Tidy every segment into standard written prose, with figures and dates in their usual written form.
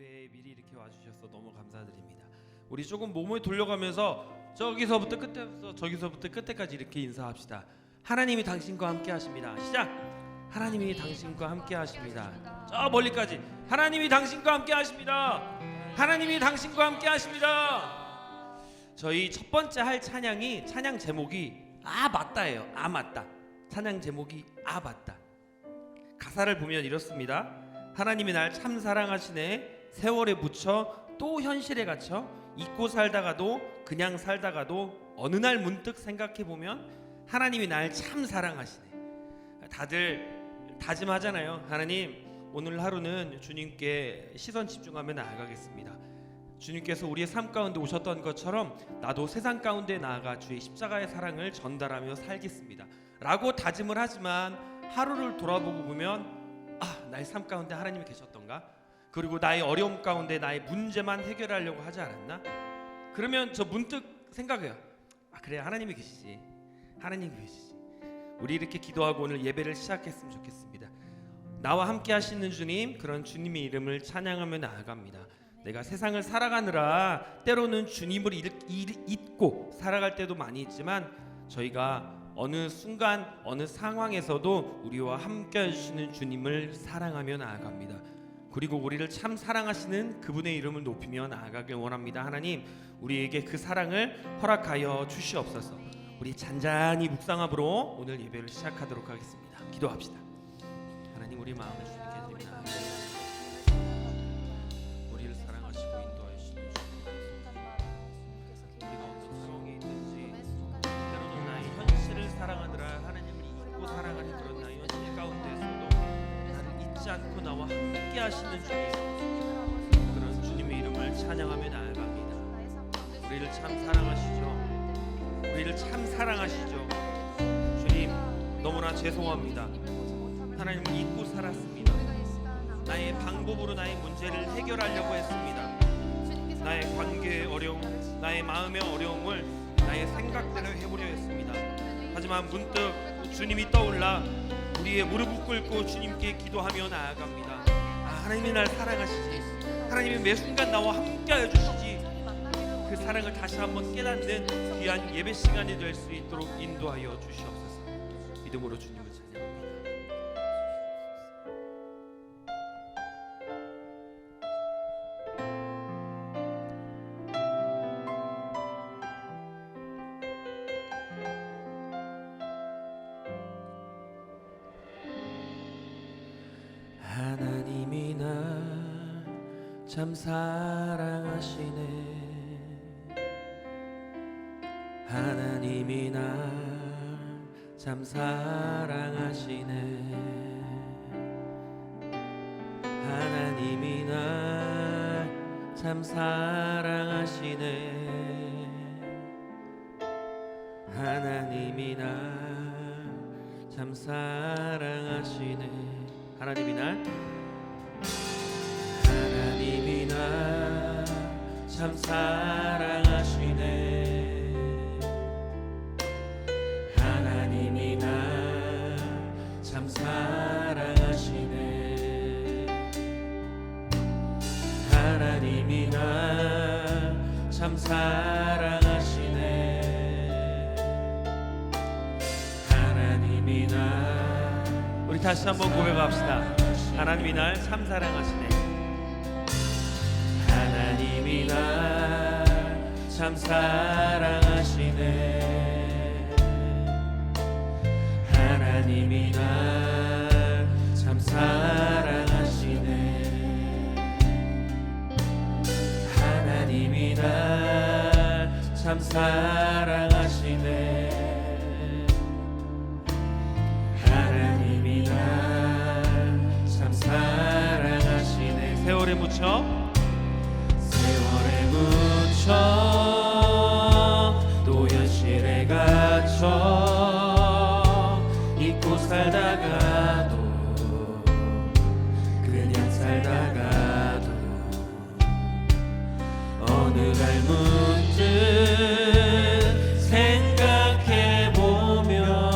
예배에 미리 이렇게 와주셔서 너무 감사드립니다. 우리 조금 몸을 돌려가면서 저기서부터 끝에서 저기서부터 끝에까지 이렇게 인사합시다. 하나님이 당신과 함께 하십니다. 시작. 하나님이 당신과 함께 하십니다. 저 멀리까지 하나님이 당신과 함께 하십니다. 하나님이 당신과 함께 하십니다. 저희 첫 번째 할 찬양이 찬양 제목이 아 맞다예요. 아 맞다. 찬양 제목이 아 맞다. 가사를 보면 이렇습니다. 하나님이 날 참 사랑하시네. 세월에 묻혀 또 현실에 갇혀 잊고 살다가도 그냥 살다가도 어느 날 문득 생각해보면 하나님이 날 참 사랑하시네. 다들 다짐하잖아요. 하나님 오늘 하루는 주님께 시선 집중하며 나아가겠습니다. 주님께서 우리의 삶 가운데 오셨던 것처럼 나도 세상 가운데 나아가 주의 십자가의 사랑을 전달하며 살겠습니다 라고 다짐을 하지만 하루를 돌아보고 보면 나의 삶 가운데 하나님이 계셨던가? 그리고 나의 어려움 가운데 나의 문제만 해결하려고 하지 않았나? 그러면 저 문득 생각해요. 그래 하나님이 계시지. 하나님이 계시지. 우리 이렇게 기도하고 오늘 예배를 시작했으면 좋겠습니다. 나와 함께 하시는 주님, 그런 주님의 이름을 찬양하며 나아갑니다. 내가 세상을 살아가느라 때로는 주님을 잊고 살아갈 때도 많이 있지만 저희가 어느 순간 어느 상황에서도 우리와 함께 하시는 주님을 사랑하며 나아갑니다. 그리고 우리를 참 사랑하시는 그분의 이름을 높이며 나아가길 원합니다. 하나님 우리에게 그 사랑을 허락하여 주시옵소서. 우리 잔잔히 묵상함으로 오늘 예배를 시작하도록 하겠습니다. 기도합시다. 하나님 우리 마음을 주님께 드립니다. 우리를 사랑하시고 인도하시는 주님, 우리가 어떤 상황에 있든지 때로는 나의 현실을 사랑하느라 하나님을 잊고 살아가는 그런 나의 현실 가운데에서도 나를 잊지 않고 나와 함께 하시는 주님, 그런 주님의 이름을 찬양하며 나아갑니다. 우리를 참 사랑하시죠. 우리를 참 사랑하시죠. 주님 너무나 죄송합니다. 하나님을 잊고 살았습니다. 나의 방법으로 나의 문제를 해결하려고 했습니다. 나의 관계의 어려움, 나의 마음의 어려움을 나의 생각대로 해보려 했습니다. 하지만 문득 주님이 떠올라 우리의 무릎을 꿇고 주님께 기도하며 나아갑니다. 하나님이 날 사랑하시지. 하나님이 매 순간 나와 함께하여 주시지. 그 사랑을 다시 한번 깨닫는 귀한 예배 시간이 될 수 있도록 인도하여 주시옵소서. 믿음으로 주님을 찬양합니다. 하나님이 날 참 사랑하시네. 하나님이 날 참 사랑하시네. 하나님이 날 참 사랑하시네. 하나님이 날 참 사랑하시네. 하나님이 날 참 사랑하시네. 하나님이 날 참 사랑하시네. 하나님이 날 참 사랑하시네. 하나님이 날 우리 다시 한번 고백합시다. 하나님이 날 참 사랑하시네. 하나님이 날 참 사랑하시네. 하나님이 날 참 사랑하시네. 하나님이 날 참 사랑하시네. 하나님이 날 참 사랑하시네. 세월에 묻혀 또 현실에 갇혀 잊고 살다가도 그냥 살다가도 어느 날 문득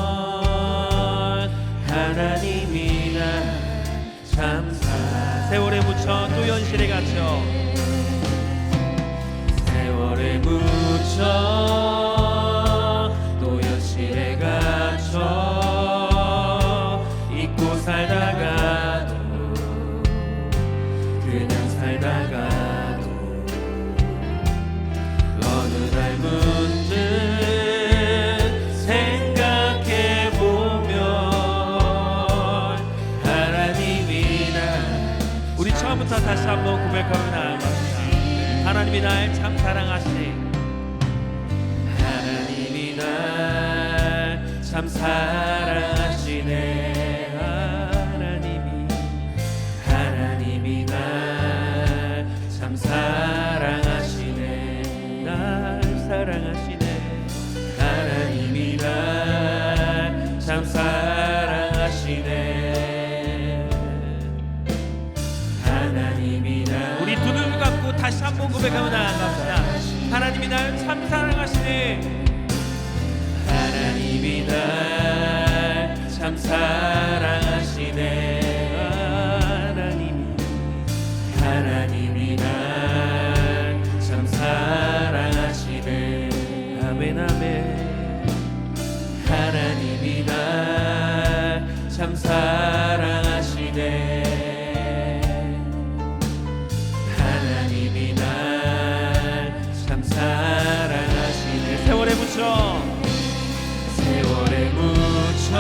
생각해보면 하나님이 날 참 사랑하시네. 세월에 묻혀 또 현실에 갇혀 세월에 묻혀 또 현실에 갇혀 잊고 살다가도 그냥 살다가도 어느 날 문득 생각해보면 하나님이 날 우리 처음부터 다시 한번 고백하며 나아갑시다. 하나님이 날 참 사랑하시네. 하나님이 날 참 사랑하시네. 하나님이 날 참 사랑하시네. 날 사랑하시네. 하나님이 날 참 사랑하시네. 하나님이 날 우리 두 눈을 감고 다시 한번 고백하며 나아갑시다. 하나님이 날 참 사랑하시네. 하나님이 날 참 사랑하시네. 하나님이 날 참 사랑하시네. 아멘 아멘. 하나님이 날 참 사랑하시네. 하나님이 날 참 사랑하시네. 세월에 묻혀 세월에 묻혀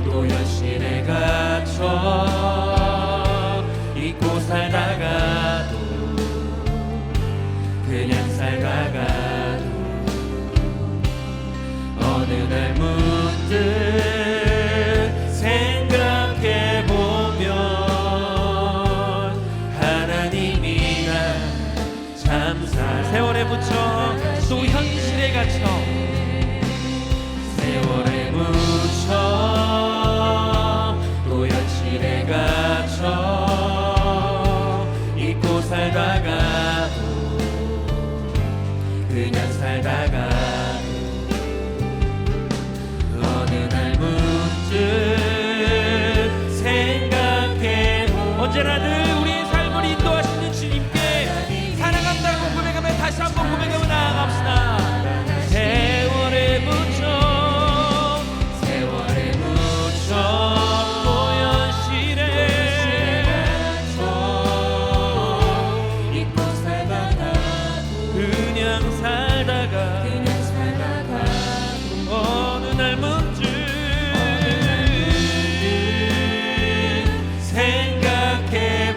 또 현실에 갇혀 잊고 살다가도 그냥 살다가도 어느 날 문득 생각해보면 하나님이 날 참 세월에 묻혀 또 현실에 갇혀 세월에 묻혀 또 현실에 갇혀 잊고 살다가도 그냥 살다가도 어느 날 문득 생각해 언제나 늘 우리의 삶을 인도하시는 주님께 사랑한다고 고백하며 다시 한번 고백하며 나아갑시다. 세월에 묻혀 세월에 묻혀 또 현실에 갇혀 잊고 살다가도 그냥 살다가 어느 날 문득 생각해보면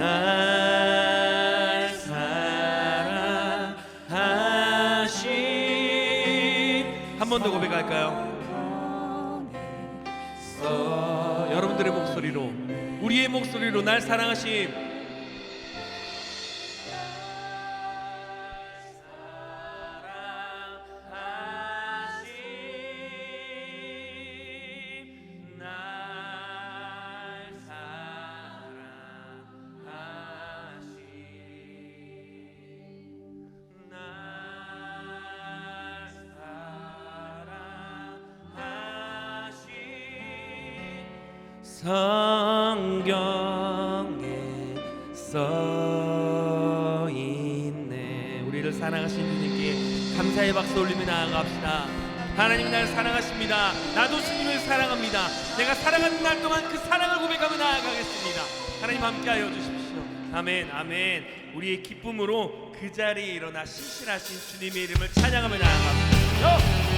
날 사랑하신. 한 번 더 고백할까요? 여러분들의 목소리로, 우리의 목소리로 날 사랑하심. 성경에 써있네. 우리를 사랑하신 주님께 감사의 박수 올리며 나아갑시다. 하나님 날 사랑하십니다. 나도 주님을 사랑합니다. 내가 사랑하는 날 동안 그 사랑을 고백하며 나아가겠습니다. 하나님 함께하여 주십시오. 아멘, 아멘. 우리의 기쁨으로 그 자리에 일어나 신실하신 주님의 이름을 찬양하며 나아갑시다.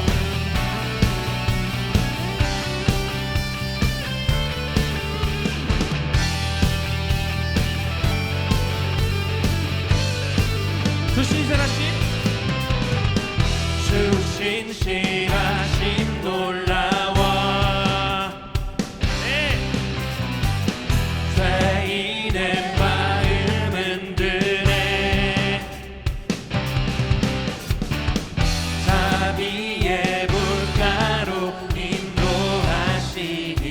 주 신실하심, 주 신실하심 놀라워. 네. 죄인의 마음 흔드네. 자비의 물가로 인도하시니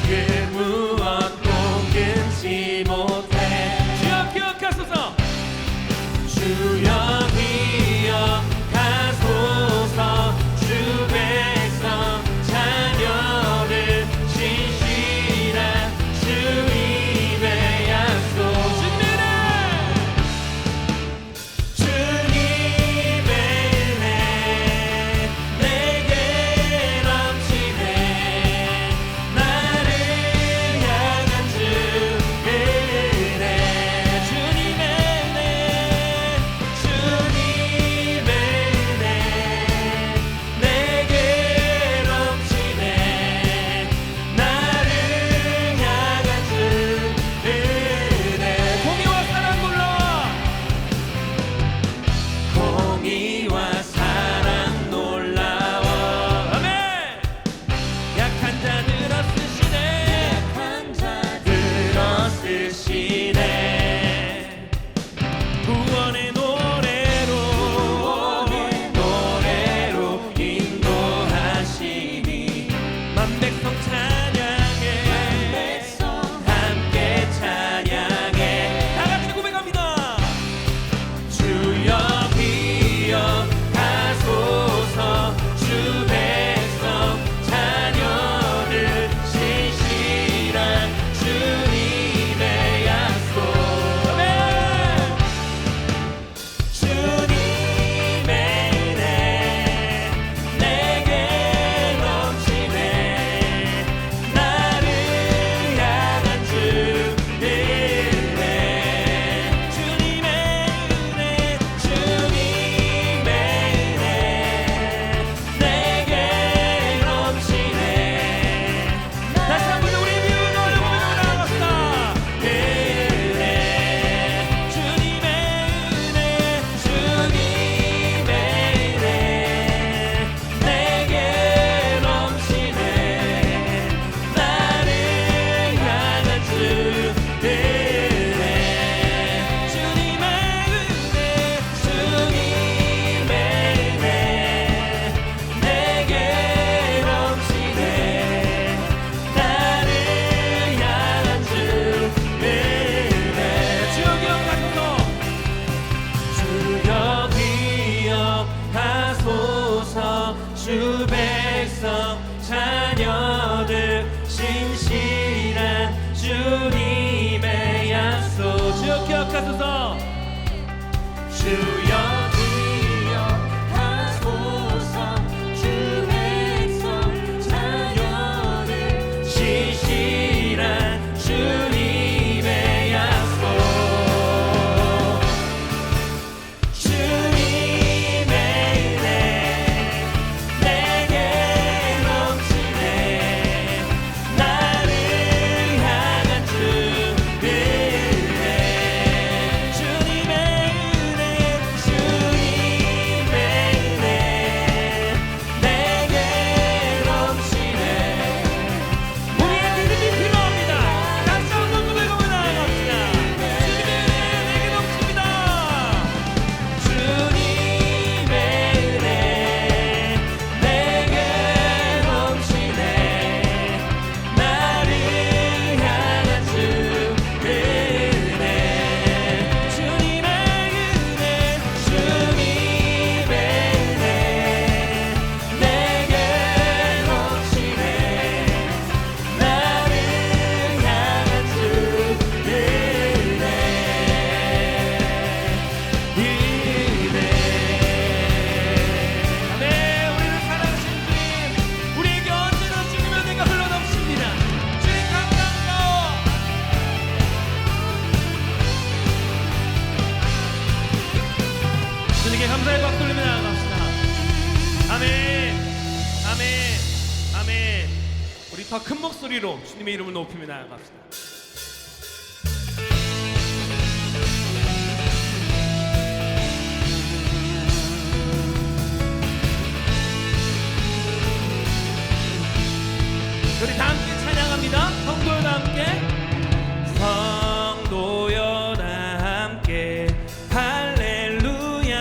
그 무엇도 끊지 못해. 주여 기억하소서. 주 백성 자녀들 신실한 주님의 약속. 주님의 은혜 내게 넘치네. 나를 향한 주 은혜. 주님의 주 백성 자녀들 신실한 주님의 약속. 주여 기억하소서. 주여 더 큰 목소리로 주님의 이름을 높이며 나아갑시다. 우리 다 함께 찬양합니다. 성도여 다 함께, 성도여 다 함께 할렐루야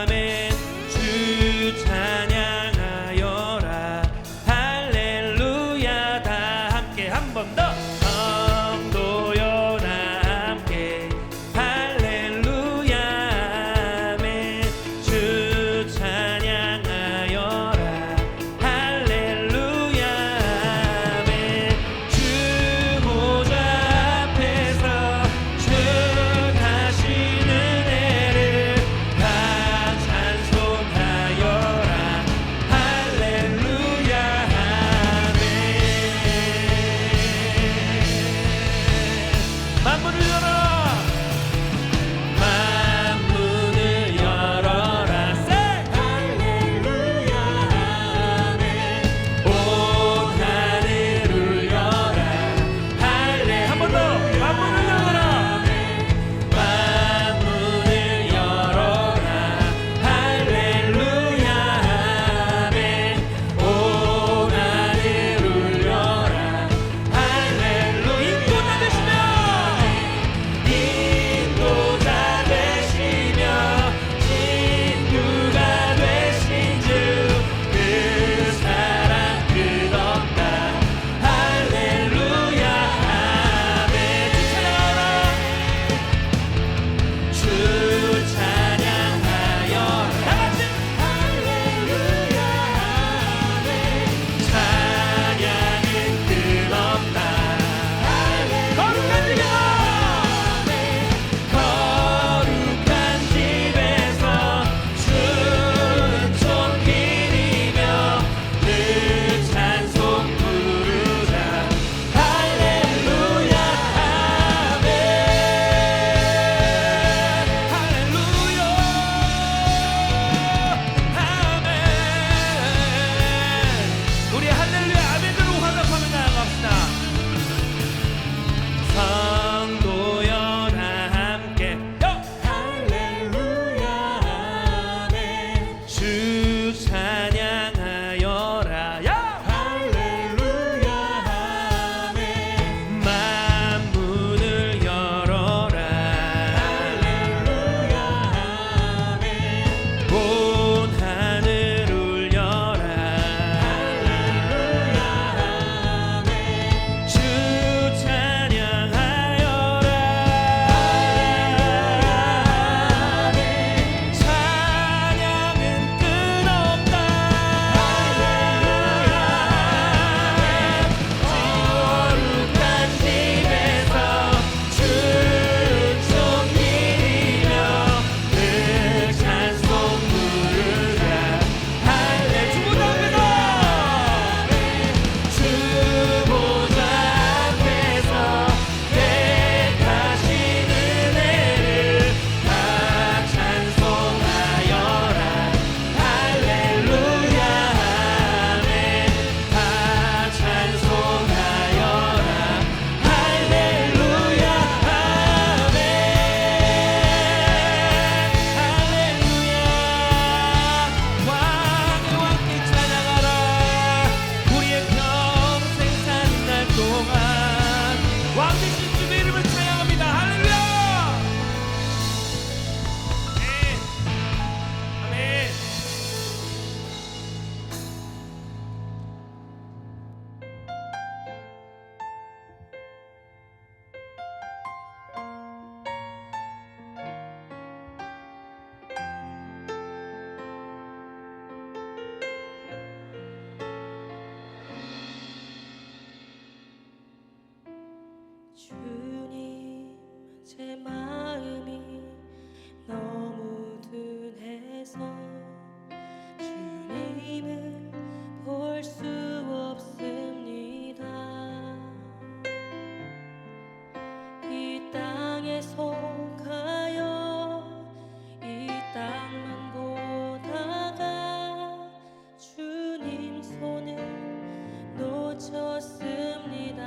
아멘. 주 찬양하여라 할렐루야 다 함께 한 번 더. 성도여 다 함께 할렐루야 아멘. 주 찬양하여라 할렐루야 아멘. 주 보좌 앞에서 주 다시는 은혜를 다 찬송하여라 할렐루야 아멘. 놓쳤습니다.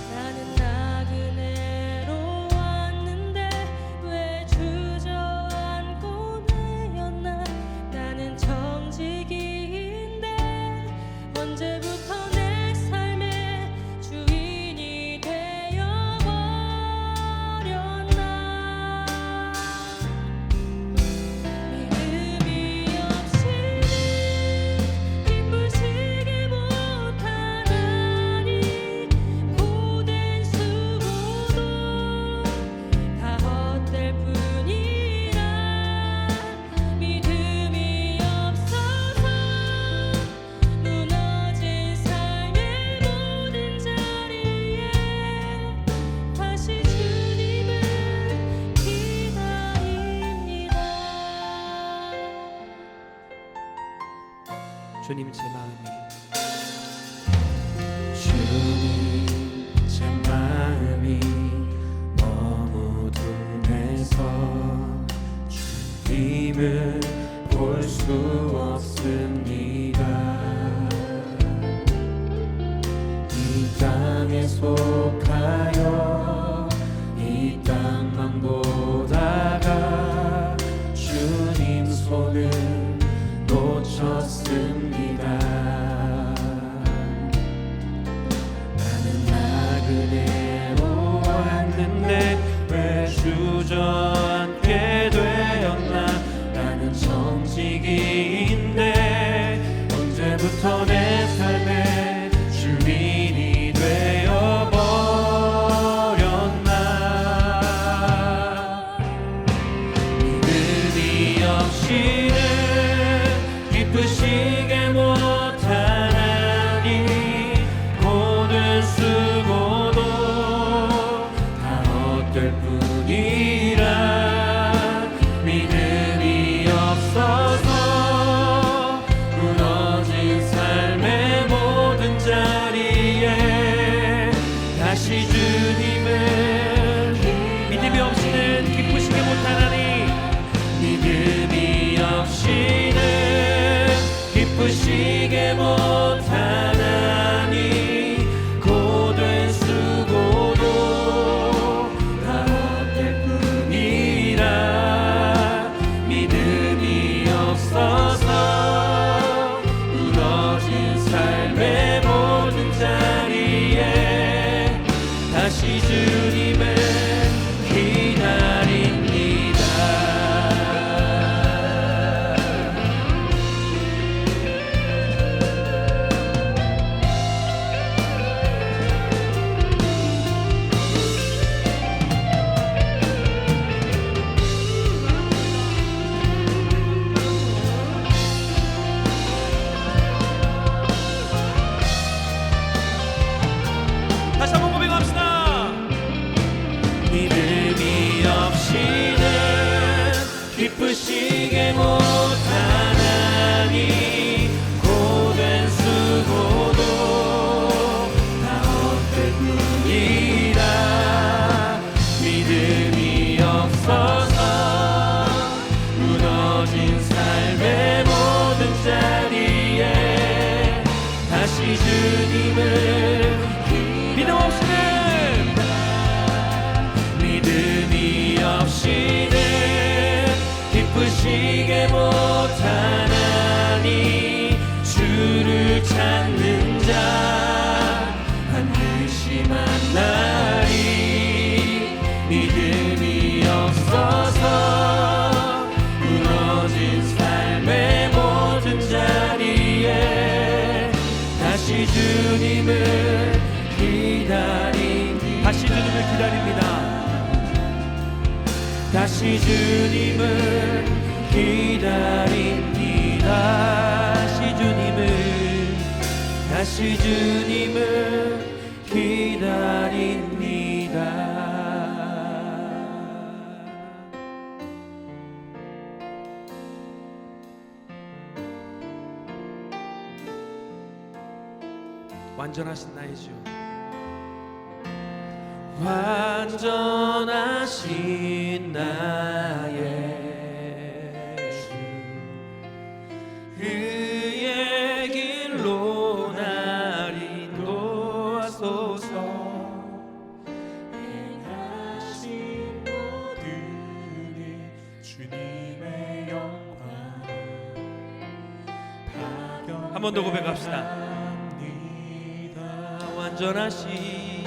나는 나그네로 왔는데 왜 주저앉고 내었나. 나는 정직이인데 언제부터 내 삶의 주인이 되어버렸나. 믿음이 없이는 기쁘시게 못하나니 고된 수고도 다 헛될 뿐이라. 믿음이 없어서 무너진 삶의 모든 자리에 다시 주님을 기다립니다. 주님 제 마음이 주님 제 마음이 너무 둔해서 주님을 볼 수 없습니다. 이 땅에 속하여 이 땅만 보다가 주님 손을 놓쳤습니다. 나는 나그네로 왔는데 왜 주저앉게 되었나. 나는 정직이인데 언제부터 내 삶의 주인이 되어버렸나. 믿음이 없이는 기쁘시게 못하나니 고된 수고도 다 헛될 뿐이라. 믿음이 없어서 무너진 삶의 모든 자리에 다시 주님을 믿음이 없이는 기쁘시게 못하나니 믿음이 없이는 기쁘시게 못하나니 고된 수고도 다 헛될 뿐이라. 믿음이 없어서 무너진 삶의 모든 자리에 다시 주님을 기다립니다. 다시 한번 고백합시다. 믿음이 없이는 기쁘시게 못하나니 고된 수고도 다 헛될 뿐이라. 믿음이 없어서 무너진 삶의 모든 자리에 다시 주님을 믿음 없이는 믿음이 없이는 기쁘시게 못하나니 주를 찾는 자 반드시 만나리. 믿음이 없어서 무너진 삶의 모든 자리에 다시 주님을 기다립니다. 다시 주님을 기다립니다. 다시 주님을 기다립니다. 다시 주님을 기다립니다. 완전하신 나의 주, 완전하신 나의 주, 그의 한 번 더 고백합시다. 완전하신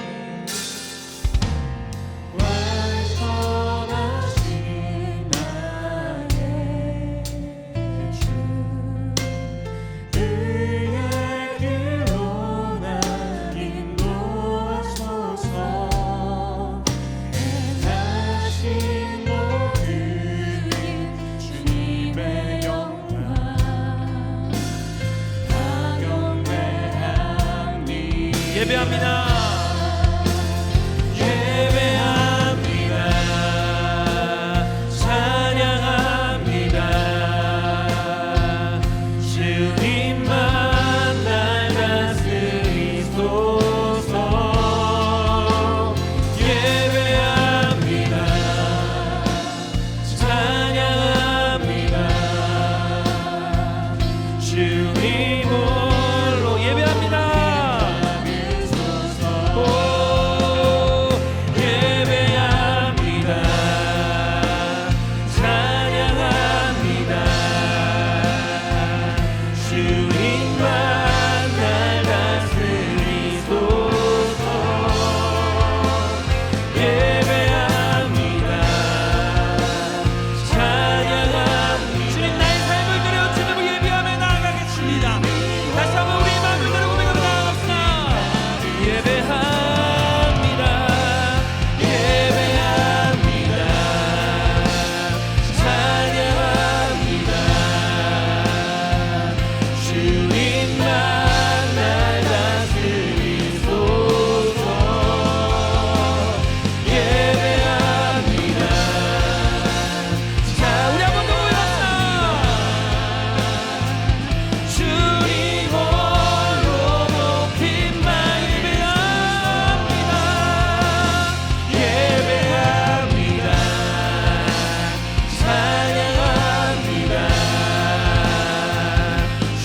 완전하신 나의 주 그의 길로 나 인도하소서 행하신 모든 일 주님의 영광 다 경배합니다. 예배합니다. 예배합니다. 찬양합니다. 주님만 날 다스리소서. 예배합니다. 찬양합니다. 주님 홀로 예배합니다. 오, 예배합니다. 찬양합니다. 주님만 날 다스리소서. 예배합니다. 찬양합니다. 주님 나의 삶을 드려 주님을 예배하며 나아가겠습니다. 다시 한번 우리 마음을 들어 고백하며 나아갑시다. 예배합니다. 예배합니다. 찬양합니다. 주님만 날 다스리소서. 예배합니다. 자, 우리 한 번 더 고백합시다. 주님 홀로 높임만 예배합니다. 예배합니다. 찬양합니다.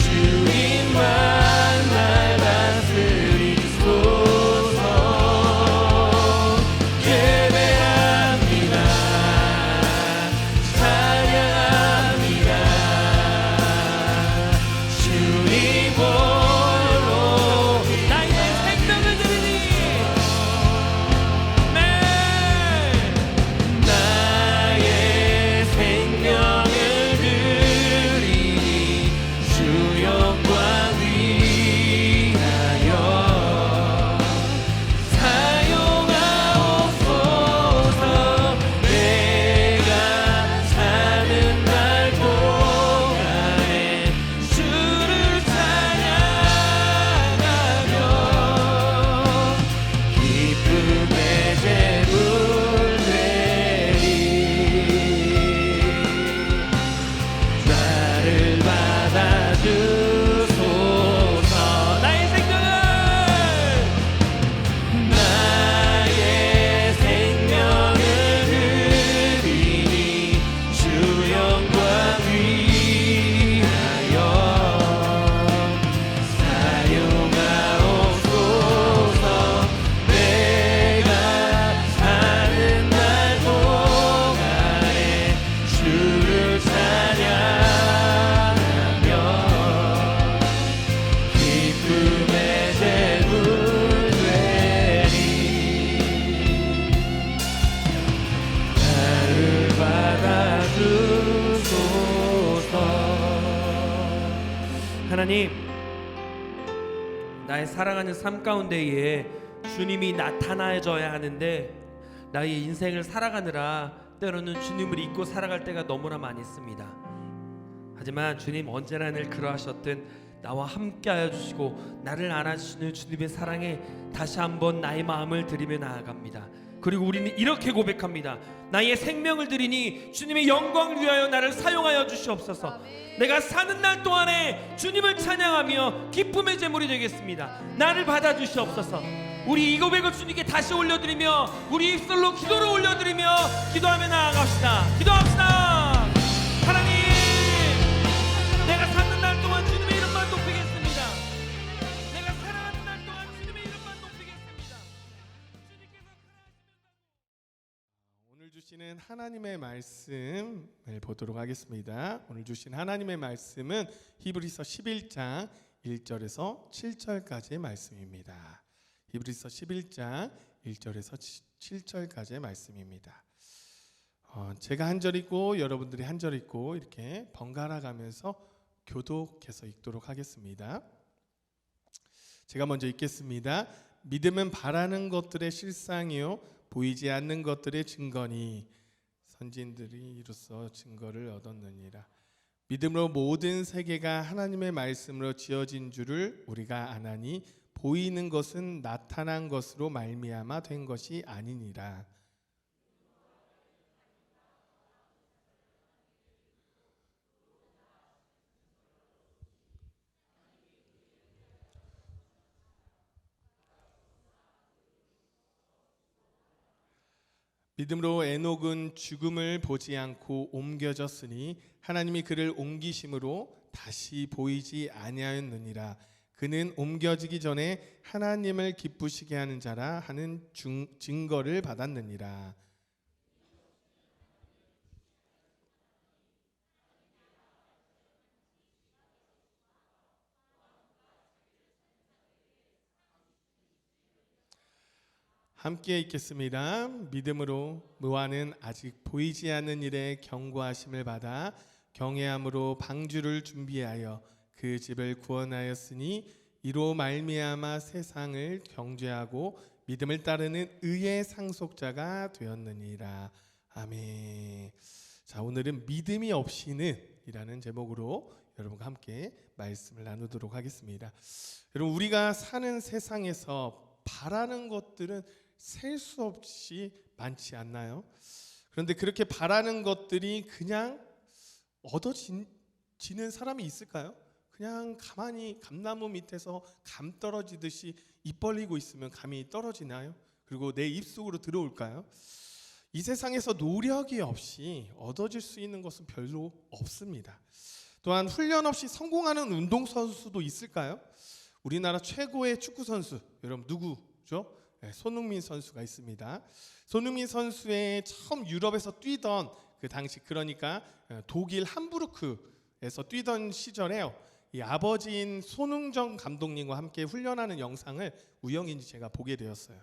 주님만 날 다스리소서. 예배합니다. 찬양합니다. 주님 홀로 나의 생명을 드리니 네. 나의 생명을 드리니 주 영광 위하여 사용하옵소서. 내가 사는 날 동안에 주를 찬양하며 기쁨의 제물 되리. 나를 받아주소서. 나의 생명을 나의 생명을 드리니 주 영광 위하여 사용하옵소서. 내가 사는 날 동안에 주를 찬양하며 기쁨의 제물 되리. 나를 받아주소서. 하나님, 나의 살아가는 삶 가운데에 주님이 나타나줘야 하는데 나의 인생을 살아가느라 때로는 주님을 잊고 살아갈 때가 너무나 많이 있습니다. 하지만 주님 언제나 늘 그러하셨든 나와 함께하여 주시고 나를 안아주시는 주님의 사랑에 다시 한번 나의 마음을 드리며 나아갑니다. 그리고 우리는 이렇게 고백합니다. 나의 생명을 드리니 주님의 영광을 위하여 나를 사용하여 주시옵소서. 내가 사는 날 동안에 주님을 찬양하며 기쁨의 제물이 되겠습니다. 나를 받아주시옵소서. 우리 이 고백을 주님께 다시 올려드리며 우리 입술로 기도를 올려드리며 기도하며 나아갑시다. 기도합시다. 하나님, 내가 사는 날 동안 주님의 이름만 높이겠습니다. 내가 살아가는 날 동안 주님의 이름만 높이겠습니다. 오늘 주시는 하나님의 말씀을 보도록 하겠습니다. 오늘 주신 하나님의 말씀은 히브리서 11장 1절에서 7절까지의 말씀입니다. 히브리서 11장 1절에서 7절까지의 말씀입니다. 제가 한 절 읽고 여러분들이 한 절 읽고 이렇게 번갈아 가면서 교독해서 읽도록 하겠습니다. 제가 먼저 읽겠습니다. 믿음은 바라는 것들의 실상이요 보이지 않는 것들의 증거니 선진들이 이로써 증거를 얻었느니라. 믿음으로 모든 세계가 하나님의 말씀으로 지어진 줄을 우리가 아나니 보이는 것은 나타난 것으로 말미암아 된 것이 아니니라. 믿음으로 에녹은 죽음을 보지 않고 옮겨졌으니 하나님이 그를 옮기심으로 다시 보이지 아니하였느니라. 그는 옮겨지기 전에 하나님을 기쁘시게 하는 자라 하는 증거를 받았느니라. 함께 읽겠습니다. 믿음으로 노아는 아직 보이지 않는 일에 경고하심을 받아 경외함으로 방주를 준비하여 그 집을 구원하였으니 이로 말미암아 세상을 경죄하고 믿음을 따르는 의의 상속자가 되었느니라. 아멘. 자, 오늘은 믿음이 없이는 이라는 제목으로 여러분과 함께 말씀을 나누도록 하겠습니다. 여러분, 우리가 사는 세상에서 바라는 것들은 셀 수 없이 많지 않나요? 그런데 그렇게 바라는 것들이 그냥 얻어지는 사람이 있을까요? 그냥 가만히 감나무 밑에서 감 떨어지듯이 입 벌리고 있으면 감이 떨어지나요? 그리고 내 입속으로 들어올까요? 이 세상에서 노력이 없이 얻어질 수 있는 것은 별로 없습니다. 또한 훈련 없이 성공하는 운동선수도 있을까요? 우리나라 최고의 축구선수 여러분 누구죠? 손흥민 선수가 있습니다. 손흥민 선수의 처음 유럽에서 뛰던 그 당시, 그러니까 독일 함부르크에서 뛰던 시절에 이 아버지인 손흥정 감독님과 함께 훈련하는 영상을 우연히 제가 보게 되었어요.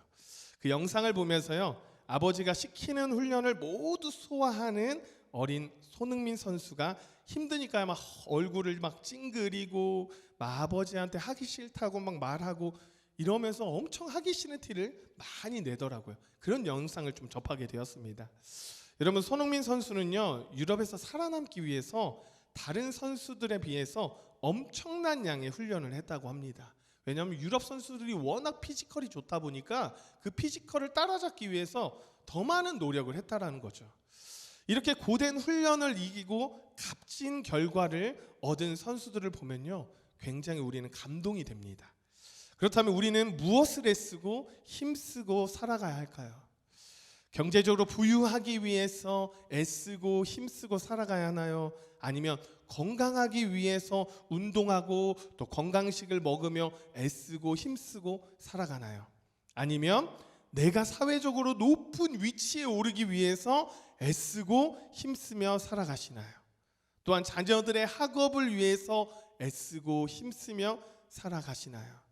그 영상을 보면서요, 아버지가 시키는 훈련을 모두 소화하는 어린 손흥민 선수가 힘드니까 막 얼굴을 막 찡그리고 막 아버지한테 하기 싫다고 막 말하고 이러면서 엄청 하기 싫은 티를 많이 내더라고요. 그런 영상을 좀 접하게 되었습니다. 여러분, 손흥민 선수는요, 유럽에서 살아남기 위해서 다른 선수들에 비해서 엄청난 양의 훈련을 했다고 합니다. 왜냐하면 유럽 선수들이 워낙 피지컬이 좋다 보니까 그 피지컬을 따라잡기 위해서 더 많은 노력을 했다라는 거죠. 이렇게 고된 훈련을 이기고 값진 결과를 얻은 선수들을 보면요, 굉장히 우리는 감동이 됩니다. 그렇다면 우리는 무엇을 애쓰고 힘쓰고 살아가야 할까요? 경제적으로 부유하기 위해서 애쓰고 힘쓰고 살아가야 하나요? 아니면 건강하기 위해서 운동하고 또 건강식을 먹으며 애쓰고 힘쓰고 살아가나요? 아니면 내가 사회적으로 높은 위치에 오르기 위해서 애쓰고 힘쓰며 살아가시나요? 또한 자녀들의 학업을 위해서 애쓰고 힘쓰며 살아가시나요?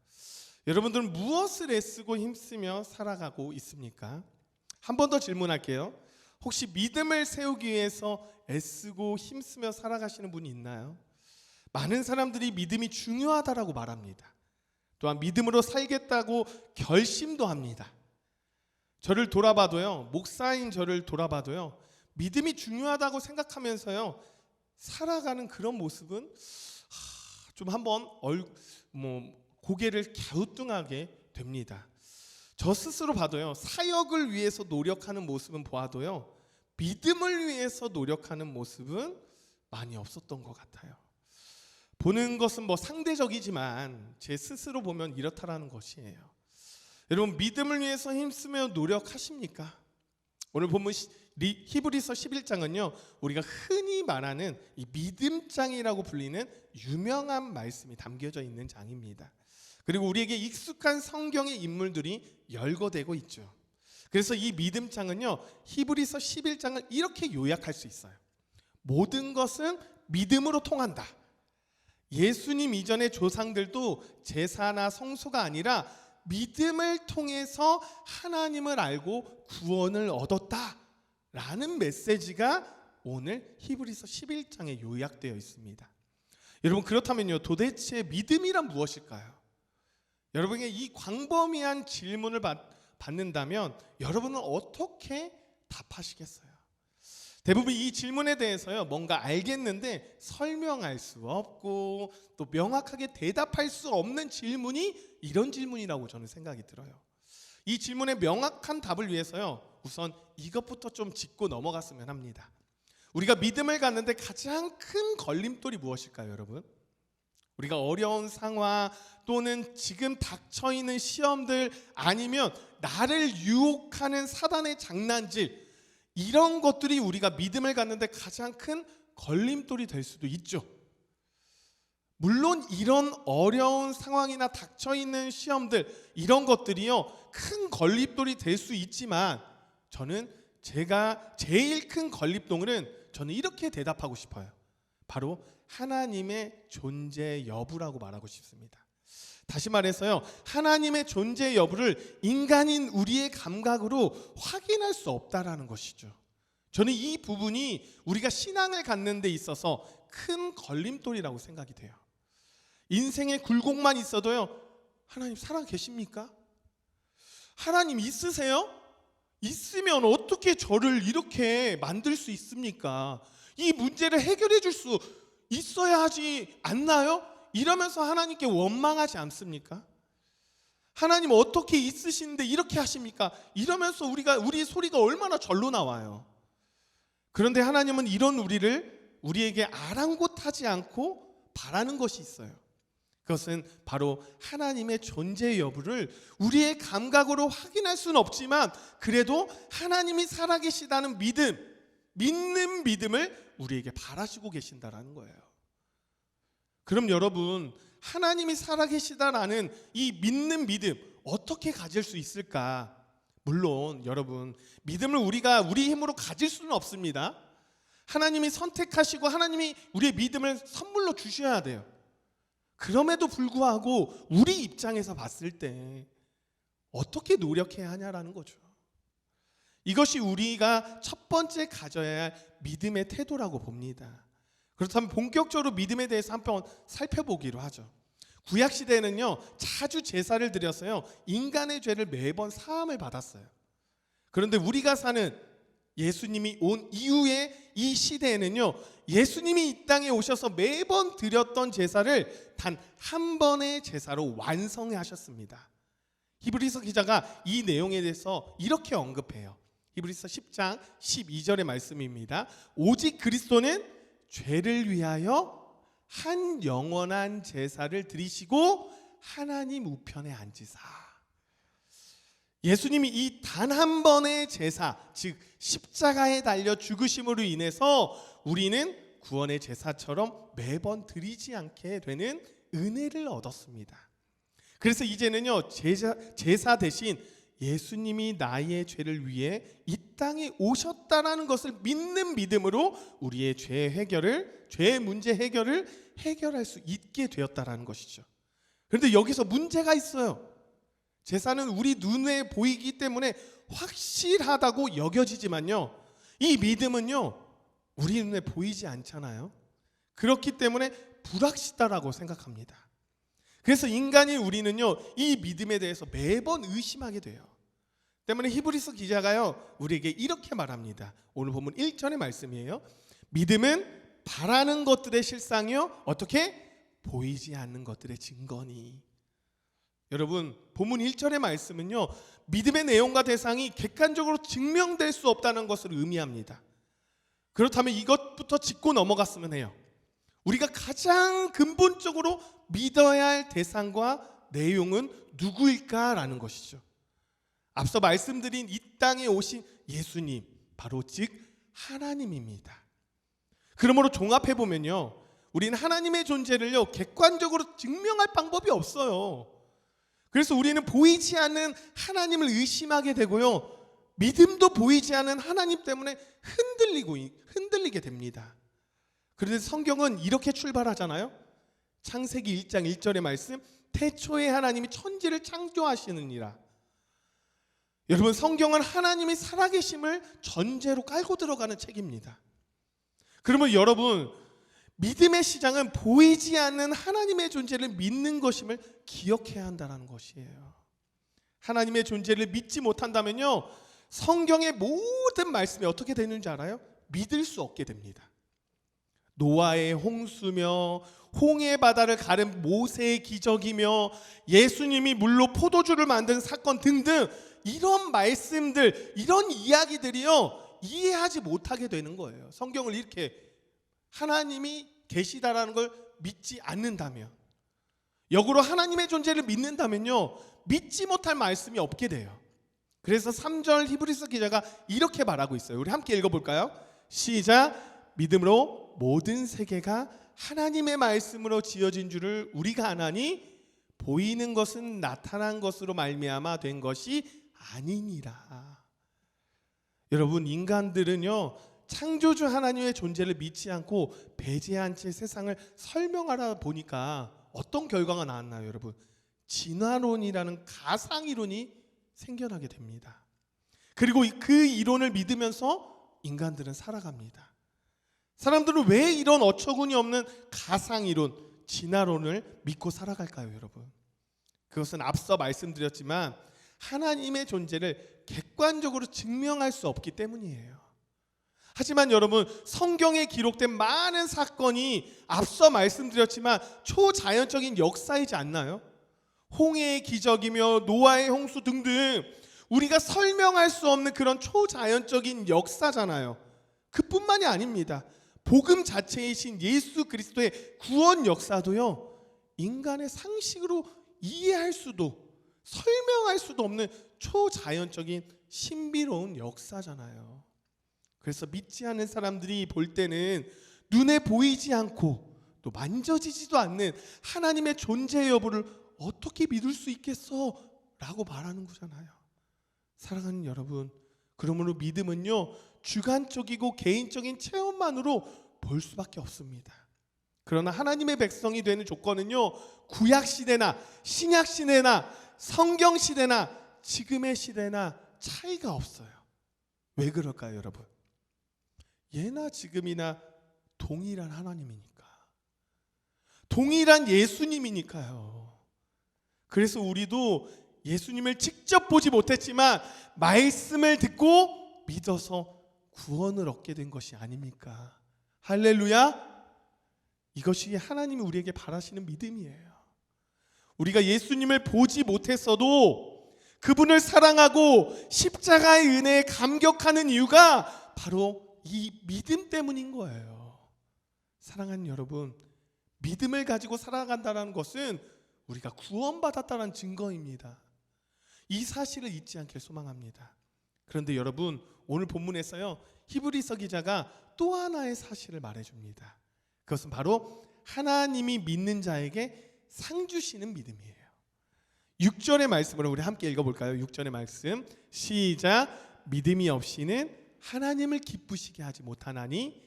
여러분들은 무엇을 애쓰고 힘쓰며 살아가고 있습니까? 한 번 더 질문할게요. 혹시 믿음을 세우기 위해서 애쓰고 힘쓰며 살아가시는 분이 있나요? 많은 사람들이 믿음이 중요하다라고 말합니다. 또한 믿음으로 살겠다고 결심도 합니다. 저를 돌아봐도요, 목사인 저를 돌아봐도요, 믿음이 중요하다고 생각하면서요 살아가는 그런 모습은 좀 한번 고개를 갸우뚱하게 됩니다. 저 스스로 봐도요, 사역을 위해서 노력하는 모습은 보아도요, 믿음을 위해서 노력하는 모습은 많이 없었던 것 같아요. 보는 것은 상대적이지만 제 스스로 보면 이렇다라는 것이에요. 여러분, 믿음을 위해서 힘쓰며 노력하십니까? 오늘 본문 히브리서 11장은요, 우리가 흔히 말하는 이 믿음장이라고 불리는 유명한 말씀이 담겨져 있는 장입니다. 그리고 우리에게 익숙한 성경의 인물들이 열거되고 있죠. 그래서 이 믿음장은요, 히브리서 11장을 이렇게 요약할 수 있어요. 모든 것은 믿음으로 통한다. 예수님 이전의 조상들도 제사나 성소가 아니라 믿음을 통해서 하나님을 알고 구원을 얻었다라는 메시지가 오늘 히브리서 11장에 요약되어 있습니다. 여러분, 그렇다면요, 도대체 믿음이란 무엇일까요? 여러분에게 이 광범위한 질문을 받는다면 여러분은 어떻게 답하시겠어요? 대부분 이 질문에 대해서요, 뭔가 알겠는데 설명할 수 없고 또 명확하게 대답할 수 없는 질문이 이런 질문이라고 저는 생각이 들어요. 이 질문의 명확한 답을 위해서요, 우선 이것부터 좀 짚고 넘어갔으면 합니다. 우리가 믿음을 갖는데 가장 큰 걸림돌이 무엇일까요, 여러분? 우리가 어려운 상황 또는 지금 닥쳐있는 시험들, 아니면 나를 유혹하는 사단의 장난질, 이런 것들이 우리가 믿음을 갖는데 가장 큰 걸림돌이 될 수도 있죠. 물론 이런 어려운 상황이나 닥쳐있는 시험들, 이런 것들이요, 큰 걸림돌이 될 수 있지만 저는 제가 제일 큰 걸림돌은 저는 이렇게 대답하고 싶어요. 바로 하나님의 존재 여부라고 말하고 싶습니다. 다시 말해서요, 하나님의 존재 여부를 인간인 우리의 감각으로 확인할 수 없다라는 것이죠. 저는 이 부분이 우리가 신앙을 갖는 데 있어서 큰 걸림돌이라고 생각이 돼요. 인생에 굴곡만 있어도요, 하나님 살아 계십니까? 하나님 있으세요? 있으면 어떻게 저를 이렇게 만들 수 있습니까? 이 문제를 해결해 줄 수 있어야 하지 않나요? 이러면서 하나님께 원망하지 않습니까? 하나님 어떻게 있으신데 이렇게 하십니까? 이러면서 우리 소리가 얼마나 절로 나와요. 그런데 하나님은 이런 우리에게 아랑곳하지 않고 바라는 것이 있어요. 그것은 바로 하나님의 존재 여부를 우리의 감각으로 확인할 수는 없지만 그래도 하나님이 살아계시다는 믿는 믿음을 우리에게 바라시고 계신다라는 거예요. 그럼 여러분, 하나님이 살아계시다라는 이 믿는 믿음 어떻게 가질 수 있을까? 물론 여러분, 믿음을 우리가 우리 힘으로 가질 수는 없습니다. 하나님이 선택하시고 하나님이 우리의 믿음을 선물로 주셔야 돼요. 그럼에도 불구하고 우리 입장에서 봤을 때 어떻게 노력해야 하냐라는 거죠. 이것이 우리가 첫 번째 가져야 할 믿음의 태도라고 봅니다. 그렇다면 본격적으로 믿음에 대해서 한번 살펴보기로 하죠. 구약 시대에는요, 자주 제사를 드려서요, 인간의 죄를 매번 사함을 받았어요. 그런데 우리가 사는 예수님이 온 이후에 이 시대에는요, 예수님이 이 땅에 오셔서 매번 드렸던 제사를 단 한 번의 제사로 완성하셨습니다. 히브리서 기자가 이 내용에 대해서 이렇게 언급해요. 히브리서 10장 12절의 말씀입니다. 오직 그리스도는 죄를 위하여 한 영원한 제사를 드리시고 하나님 우편에 앉으사. 예수님이 이 단 한 번의 제사, 즉 십자가에 달려 죽으심으로 인해서 우리는 구원의 제사처럼 매번 드리지 않게 되는 은혜를 얻었습니다. 그래서 이제는요, 제사 대신 예수님이 나의 죄를 위해 이 땅에 오셨다라는 것을 믿는 믿음으로 우리의 죄 문제 해결을 해결할 수 있게 되었다라는 것이죠. 그런데 여기서 문제가 있어요. 제사는 우리 눈에 보이기 때문에 확실하다고 여겨지지만요, 이 믿음은요, 우리 눈에 보이지 않잖아요. 그렇기 때문에 불확실하다고 생각합니다. 그래서 인간인 우리는요, 이 믿음에 대해서 매번 의심하게 돼요. 때문에 히브리서 기자가요, 우리에게 이렇게 말합니다. 오늘 본문 1절의 말씀이에요. 믿음은 바라는 것들의 실상이요, 어떻게? 보이지 않는 것들의 증거니. 여러분, 본문 1절의 말씀은요, 믿음의 내용과 대상이 객관적으로 증명될 수 없다는 것을 의미합니다. 그렇다면 이것부터 짚고 넘어갔으면 해요. 우리가 가장 근본적으로 믿어야 할 대상과 내용은 누구일까라는 것이죠. 앞서 말씀드린 이 땅에 오신 예수님, 바로 즉 하나님입니다. 그러므로 종합해보면요, 우리는 하나님의 존재를요, 객관적으로 증명할 방법이 없어요. 그래서 우리는 보이지 않는 하나님을 의심하게 되고요, 믿음도 보이지 않는 하나님 때문에 흔들리게 됩니다. 그런데 성경은 이렇게 출발하잖아요. 창세기 1장 1절의 말씀, 태초에 하나님이 천지를 창조하시느니라. 여러분, 성경은 하나님이 살아계심을 전제로 깔고 들어가는 책입니다. 그러면 여러분, 믿음의 시작은 보이지 않는 하나님의 존재를 믿는 것임을 기억해야 한다는 것이에요. 하나님의 존재를 믿지 못한다면요, 성경의 모든 말씀이 어떻게 되는지 알아요? 믿을 수 없게 됩니다. 노아의 홍수며 홍해 바다를 가른 모세의 기적이며 예수님이 물로 포도주를 만든 사건 등등, 이런 말씀들, 이런 이야기들이요, 이해하지 못하게 되는 거예요. 성경을 이렇게 하나님이 계시다라는 걸 믿지 않는다면, 역으로 하나님의 존재를 믿는다면요, 믿지 못할 말씀이 없게 돼요. 그래서 3절 히브리서 기자가 이렇게 말하고 있어요. 우리 함께 읽어볼까요? 시작. 믿음으로 모든 세계가 하나님의 말씀으로 지어진 줄을 우리가 아나니 보이는 것은 나타난 것으로 말미암아 된 것이 아니니라. 여러분, 인간들은요, 창조주 하나님의 존재를 믿지 않고 배제한 채 세상을 설명하다 보니까 어떤 결과가 나왔나요, 여러분? 진화론이라는 가상이론이 생겨나게 됩니다. 그리고 그 이론을 믿으면서 인간들은 살아갑니다. 사람들은 왜 이런 어처구니 없는 가상이론, 진화론을 믿고 살아갈까요, 여러분? 그것은 앞서 말씀드렸지만 하나님의 존재를 객관적으로 증명할 수 없기 때문이에요. 하지만 여러분, 성경에 기록된 많은 사건이 앞서 말씀드렸지만 초자연적인 역사이지 않나요? 홍해의 기적이며 노아의 홍수 등등 우리가 설명할 수 없는 그런 초자연적인 역사잖아요. 그뿐만이 아닙니다. 복음 자체이신 예수 그리스도의 구원 역사도요, 인간의 상식으로 이해할 수도 설명할 수도 없는 초자연적인 신비로운 역사잖아요. 그래서 믿지 않는 사람들이 볼 때는 눈에 보이지 않고 또 만져지지도 않는 하나님의 존재 여부를 어떻게 믿을 수 있겠어? 라고 말하는 거잖아요. 사랑하는 여러분, 그러므로 믿음은요, 주관적이고 개인적인 체험만으로 볼 수밖에 없습니다. 그러나 하나님의 백성이 되는 조건은요, 구약시대나 신약시대나 성경시대나 지금의 시대나 차이가 없어요. 왜 그럴까요, 여러분? 예나 지금이나 동일한 하나님이니까, 동일한 예수님이니까요. 그래서 우리도 예수님을 직접 보지 못했지만 말씀을 듣고 믿어서 구원을 얻게 된 것이 아닙니까? 할렐루야! 이것이 하나님이 우리에게 바라시는 믿음이에요. 우리가 예수님을 보지 못했어도 그분을 사랑하고 십자가의 은혜에 감격하는 이유가 바로 이 믿음 때문인 거예요. 사랑하는 여러분, 믿음을 가지고 살아간다는 것은 우리가 구원받았다는 증거입니다. 이 사실을 잊지 않길 소망합니다. 그런데 여러분, 오늘 본문에서요, 히브리서 기자가 또 하나의 사실을 말해줍니다. 그것은 바로 하나님이 믿는 자에게 상 주시는 믿음이에요. 6절의 말씀으로 우리 함께 읽어볼까요? 6절의 말씀 시작. 믿음이 없이는 하나님을 기쁘시게 하지 못하나니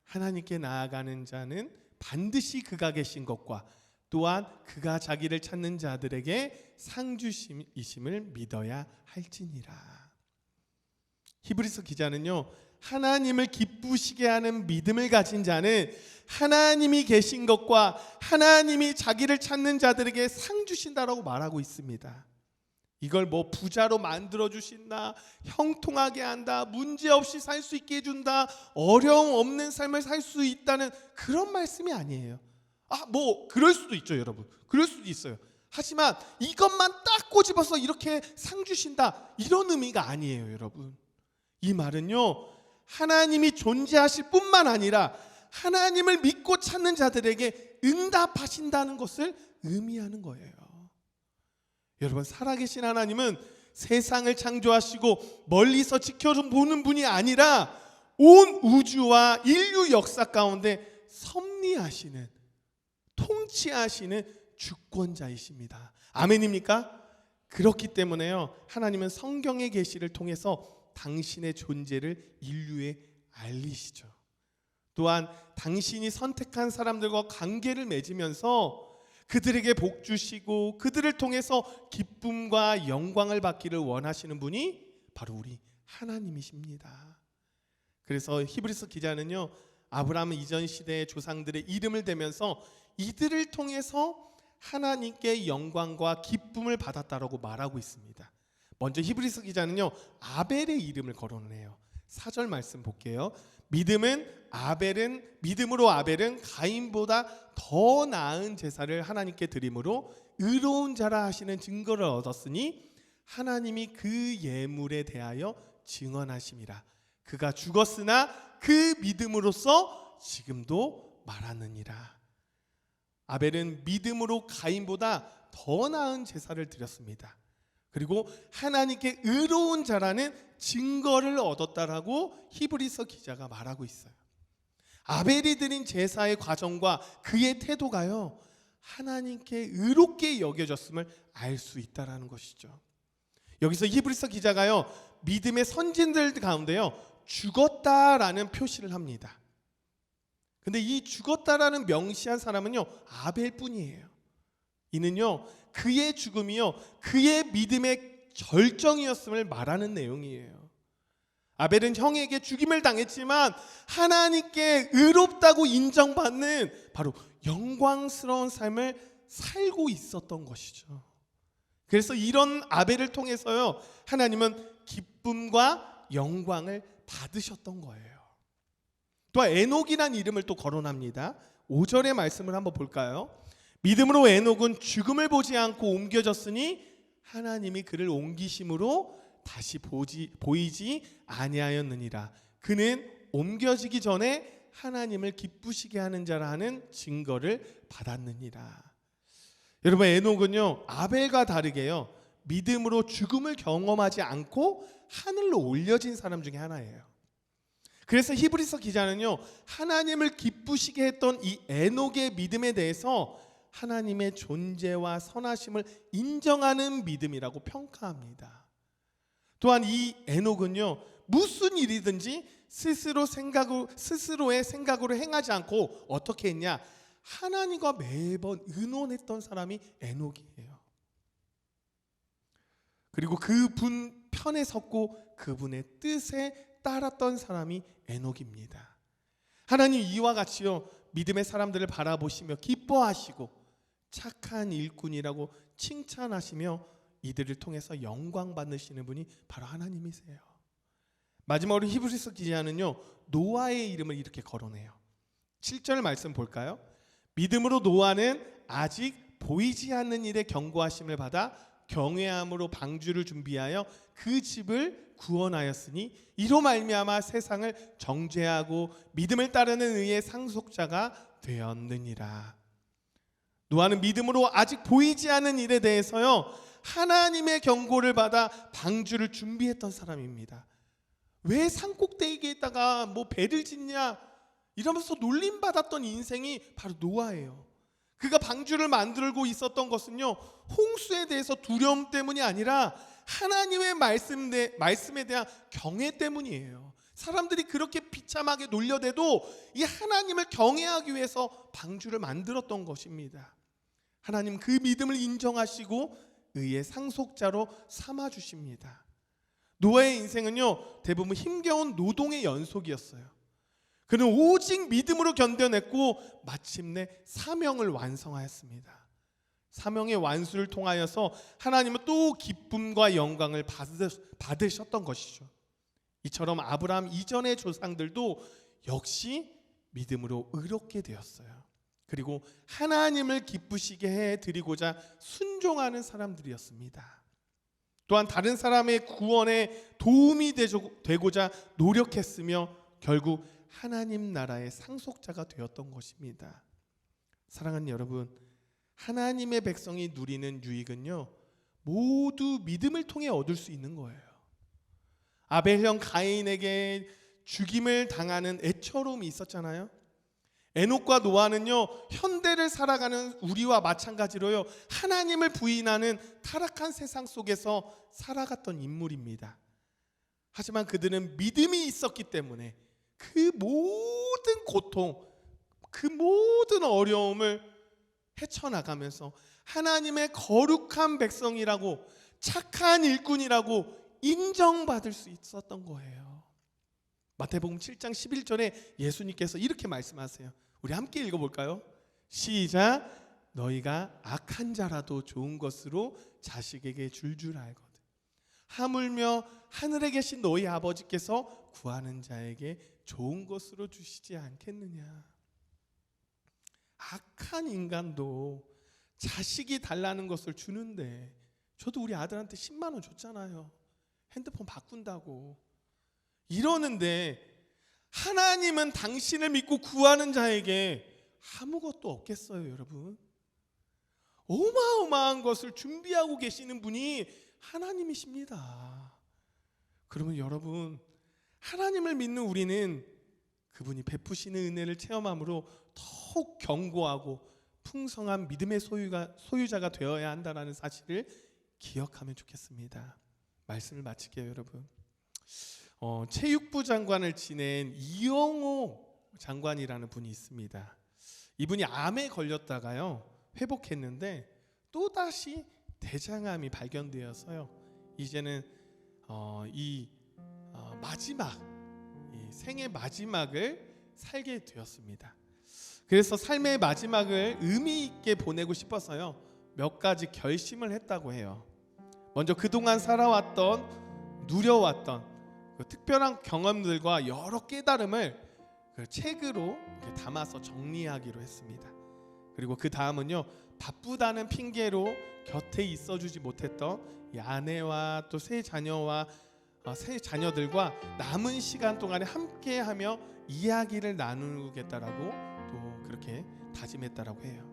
하나님께 나아가는 자는 반드시 그가 계신 것과 또한 그가 자기를 찾는 자들에게 상 주심이심을 믿어야 할지니라. 히브리서 기자는요, 하나님을 기쁘시게 하는 믿음을 가진 자는 하나님이 계신 것과 하나님이 자기를 찾는 자들에게 상 주신다라고 말하고 있습니다. 이걸 뭐 부자로 만들어 주신다, 형통하게 한다, 문제없이 살 수 있게 해준다, 어려움 없는 삶을 살 수 있다는 그런 말씀이 아니에요. 뭐 그럴 수도 있죠, 여러분. 그럴 수도 있어요. 하지만 이것만 딱 꼬집어서 이렇게 상 주신다, 이런 의미가 아니에요, 여러분. 이 말은요, 하나님이 존재하실 뿐만 아니라 하나님을 믿고 찾는 자들에게 응답하신다는 것을 의미하는 거예요. 여러분, 살아계신 하나님은 세상을 창조하시고 멀리서 지켜보는 분이 아니라 온 우주와 인류 역사 가운데 섭리하시는, 통치하시는 주권자이십니다. 아멘입니까? 그렇기 때문에요, 하나님은 성경의 계시를 통해서 당신의 존재를 인류에 알리시죠. 또한 당신이 선택한 사람들과 관계를 맺으면서 그들에게 복 주시고 그들을 통해서 기쁨과 영광을 받기를 원하시는 분이 바로 우리 하나님이십니다. 그래서 히브리서 기자는요, 아브라함 이전 시대의 조상들의 이름을 대면서 이들을 통해서 하나님께 영광과 기쁨을 받았다라고 말하고 있습니다. 먼저 히브리서 기자는요, 아벨의 이름을 거론해요. 4절 말씀 볼게요. 믿음으로 아벨은 가인보다 더 나은 제사를 하나님께 드림으로 의로운 자라 하시는 증거를 얻었으니 하나님이 그 예물에 대하여 증언하심이라. 그가 죽었으나 그 믿음으로써 지금도 말하느니라. 아벨은 믿음으로 가인보다 더 나은 제사를 드렸습니다. 그리고 하나님께 의로운 자라는 증거를 얻었다라고 히브리서 기자가 말하고 있어요. 아벨이 드린 제사의 과정과 그의 태도가요, 하나님께 의롭게 여겨졌음을 알 수 있다라는 것이죠. 여기서 히브리서 기자가요, 믿음의 선진들 가운데요, 죽었다라는 표시를 합니다. 근데 이 죽었다라는 명시한 사람은요, 아벨뿐이에요. 이는요, 그의 죽음이요, 그의 믿음의 절정이었음을 말하는 내용이에요. 아벨은 형에게 죽임을 당했지만 하나님께 의롭다고 인정받는 바로 영광스러운 삶을 살고 있었던 것이죠. 그래서 이런 아벨을 통해서요, 하나님은 기쁨과 영광을 받으셨던 거예요. 또 에녹이라는 이름을 또 거론합니다. 5절의 말씀을 한번 볼까요? 믿음으로 에녹은 죽음을 보지 않고 옮겨졌으니 하나님이 그를 옮기심으로 다시 보이지 아니하였느니라. 그는 옮겨지기 전에 하나님을 기쁘시게 하는 자라 하는 증거를 받았느니라. 여러분, 에녹은요, 아벨과 다르게요, 믿음으로 죽음을 경험하지 않고 하늘로 올려진 사람 중에 하나예요. 그래서 히브리서 기자는요, 하나님을 기쁘시게 했던 이 에녹의 믿음에 대해서 하나님의 존재와 선하심을 인정하는 믿음이라고 평가합니다. 또한 이 에녹은요, 무슨 일이든지 스스로의 생각으로 행하지 않고 어떻게 했냐? 하나님과 매번 의논했던 사람이 에녹이에요. 그리고 그분 편에 섰고 그분의 뜻에 따랐던 사람이 에녹입니다. 하나님 이와 같이요, 믿음의 사람들을 바라보시며 기뻐하시고 착한 일꾼이라고 칭찬하시며 이들을 통해서 영광 받으시는 분이 바로 하나님이세요. 마지막으로 히브리서 기자는요, 노아의 이름을 이렇게 거론해요. 7절 말씀 볼까요? 믿음으로 노아는 아직 보이지 않는 일에 경고하심을 받아 경외함으로 방주를 준비하여 그 집을 구원하였으니 이로 말미암아 세상을 정죄하고 믿음을 따르는 의의 상속자가 되었느니라. 노아는 믿음으로 아직 보이지 않는 일에 대해서요, 하나님의 경고를 받아 방주를 준비했던 사람입니다. 왜 산꼭대기에 있다가 뭐 배를 짓냐 이러면서 놀림받았던 인생이 바로 노아예요. 그가 방주를 만들고 있었던 것은요, 홍수에 대해서 두려움 때문이 아니라 하나님의 말씀에 대한 경외 때문이에요. 사람들이 그렇게 비참하게 놀려대도 이 하나님을 경외하기 위해서 방주를 만들었던 것입니다. 하나님 그 믿음을 인정하시고 의의 상속자로 삼아주십니다. 노아의 인생은요, 대부분 힘겨운 노동의 연속이었어요. 그는 오직 믿음으로 견뎌냈고 마침내 사명을 완성하였습니다. 사명의 완수를 통하여서 하나님은 또 기쁨과 영광을 받으셨던 것이죠. 이처럼 아브라함 이전의 조상들도 역시 믿음으로 의롭게 되었어요. 그리고 하나님을 기쁘시게 해드리고자 순종하는 사람들이었습니다. 또한 다른 사람의 구원에 도움이 되고자 노력했으며 결국 하나님 나라의 상속자가 되었던 것입니다. 사랑하는 여러분, 하나님의 백성이 누리는 유익은요, 모두 믿음을 통해 얻을 수 있는 거예요. 아벨 형 가인에게 죽임을 당하는 애처로움이 있었잖아요. 에녹과 노아는요, 현대를 살아가는 우리와 마찬가지로요, 하나님을 부인하는 타락한 세상 속에서 살아갔던 인물입니다. 하지만 그들은 믿음이 있었기 때문에, 그 모든 고통, 그 모든 어려움을 헤쳐나가면서 하나님의 거룩한 백성이라고, 착한 일꾼이라고 인정받을 수 있었던 거예요. 마태복음 7장 11절에 예수님께서 이렇게 말씀하세요. 우리 함께 읽어볼까요? 시작. 너희가 악한 자라도 좋은 것으로 자식에게 줄 알거든. 하물며 하늘에 계신 너희 아버지께서 구하는 자에게 좋은 것으로 주시지 않겠느냐. 악한 인간도 자식이 달라는 것을 주는데, 저도 우리 아들한테 10만 원 줬잖아요. 핸드폰 바꾼다고. 이러는데 하나님은 당신을 믿고 구하는 자에게 아무것도 없겠어요, 여러분? 어마어마한 것을 준비하고 계시는 분이 하나님이십니다. 그러면 여러분, 하나님을 믿는 우리는 그분이 베푸시는 은혜를 체험함으로 더욱 견고하고 풍성한 믿음의 소유자가 되어야 한다는 사실을 기억하면 좋겠습니다. 말씀을 마칠게요, 여러분. 체육부 장관을 지낸 이영호 장관이라는 분이 있습니다. 이분이 암에 걸렸다가요 회복했는데 또다시 대장암이 발견되어서요 이제는 생의 마지막을 살게 되었습니다. 그래서 삶의 마지막을 의미 있게 보내고 싶어서요 몇 가지 결심을 했다고 해요. 먼저 그동안 살아왔던, 누려왔던 그 특별한 경험들과 여러 깨달음을 그 책으로 이렇게 담아서 정리하기로 했습니다. 그리고 그 다음은요, 바쁘다는 핑계로 곁에 있어주지 못했던 이 아내와 또 세 자녀들과 남은 시간 동안에 함께하며 이야기를 나누겠다라고 또 그렇게 다짐했다라고 해요.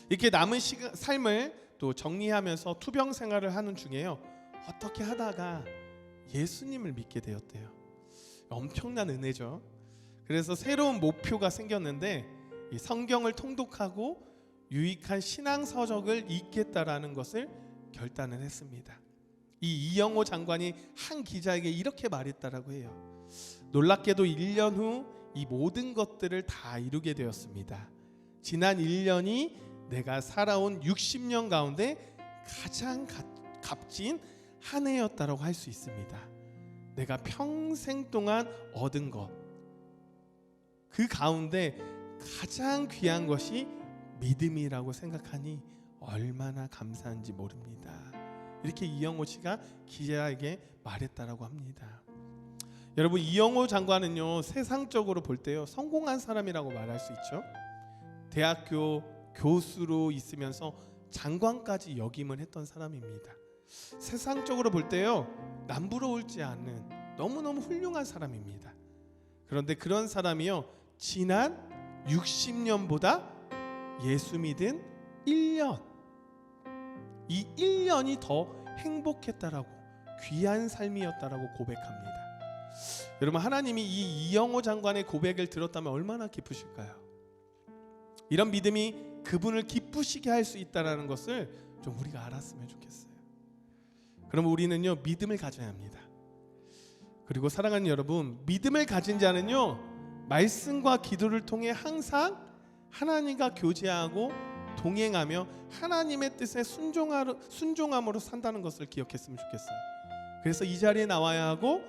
이렇게 남은 삶을 또 정리하면서 투병 생활을 하는 중에요, 어떻게 하다가 예수님을 믿게 되었대요. 엄청난 은혜죠. 그래서 새로운 목표가 생겼는데 이 성경을 통독하고 유익한 신앙 서적을 읽겠다라는 것을 결단을 했습니다. 이 이영호 장관이 한 기자에게 이렇게 말했다라고 해요. 놀랍게도 1년 후 이 모든 것들을 다 이루게 되었습니다. 지난 1년이 내가 살아온 60년 가운데 가장 값진 한 해였다라고 할 수 있습니다. 내가 평생 동안 얻은 것, 그 가운데 가장 귀한 것이 믿음이라고 생각하니 얼마나 감사한지 모릅니다. 이렇게 이영호 씨가 기자에게 말했다라고 합니다. 여러분, 이영호 장관은요 세상적으로 볼 때요 성공한 사람이라고 말할 수 있죠. 대학교 교수로 있으면서 장관까지 역임을 했던 사람입니다. 세상적으로 볼 때요 남부러울지 않는 너무너무 훌륭한 사람입니다. 그런데 그런 사람이요 지난 60년보다 예수 믿은 1년, 이 1년이 더 행복했다라고, 귀한 삶이었다라고 고백합니다. 여러분, 하나님이 이 이영호 장관의 고백을 들었다면 얼마나 기쁘실까요? 이런 믿음이 그분을 기쁘시게 할 수 있다는 것을 좀 우리가 알았으면 좋겠어요. 그럼 우리는요 믿음을 가져야 합니다. 그리고 사랑하는 여러분, 믿음을 가진 자는요 말씀과 기도를 통해 항상 하나님과 교제하고 동행하며 하나님의 뜻에 순종함으로 산다는 것을 기억했으면 좋겠어요. 그래서 이 자리에 나와야 하고,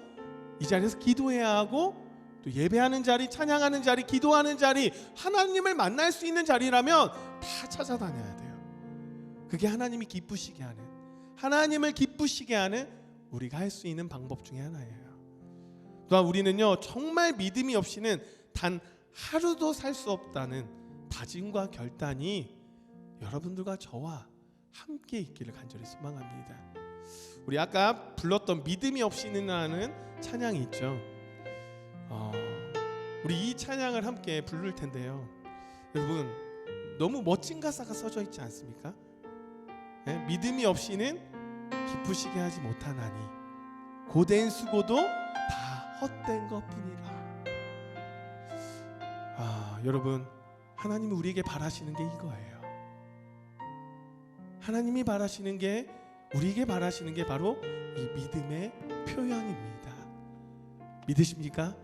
이 자리에서 기도해야 하고, 또 예배하는 자리, 찬양하는 자리, 기도하는 자리, 하나님을 만날 수 있는 자리라면 다 찾아다녀야 돼요. 그게 하나님이 기쁘시게 하는, 하나님을 기쁘시게 하는 우리가 할 수 있는 방법 중에 하나예요. 또한 우리는요 정말 믿음이 없이는 단 하루도 살 수 없다는 다짐과 결단이 여러분들과 저와 함께 있기를 간절히 소망합니다. 우리 아까 불렀던 믿음이 없이는이라는 찬양이 있죠. 우리 이 찬양을 함께 부를 텐데요, 여러분 너무 멋진 가사가 써져 있지 않습니까? 네? 믿음이 없이는 기쁘시게 하지 못하나니 고된 수고도 다 헛된 것뿐이라. 여러분, 하나님이 우리에게 바라시는 게 이거예요. 하나님이 바라시는 게, 우리에게 바라시는 게 바로 이 믿음의 표현입니다. 믿으십니까?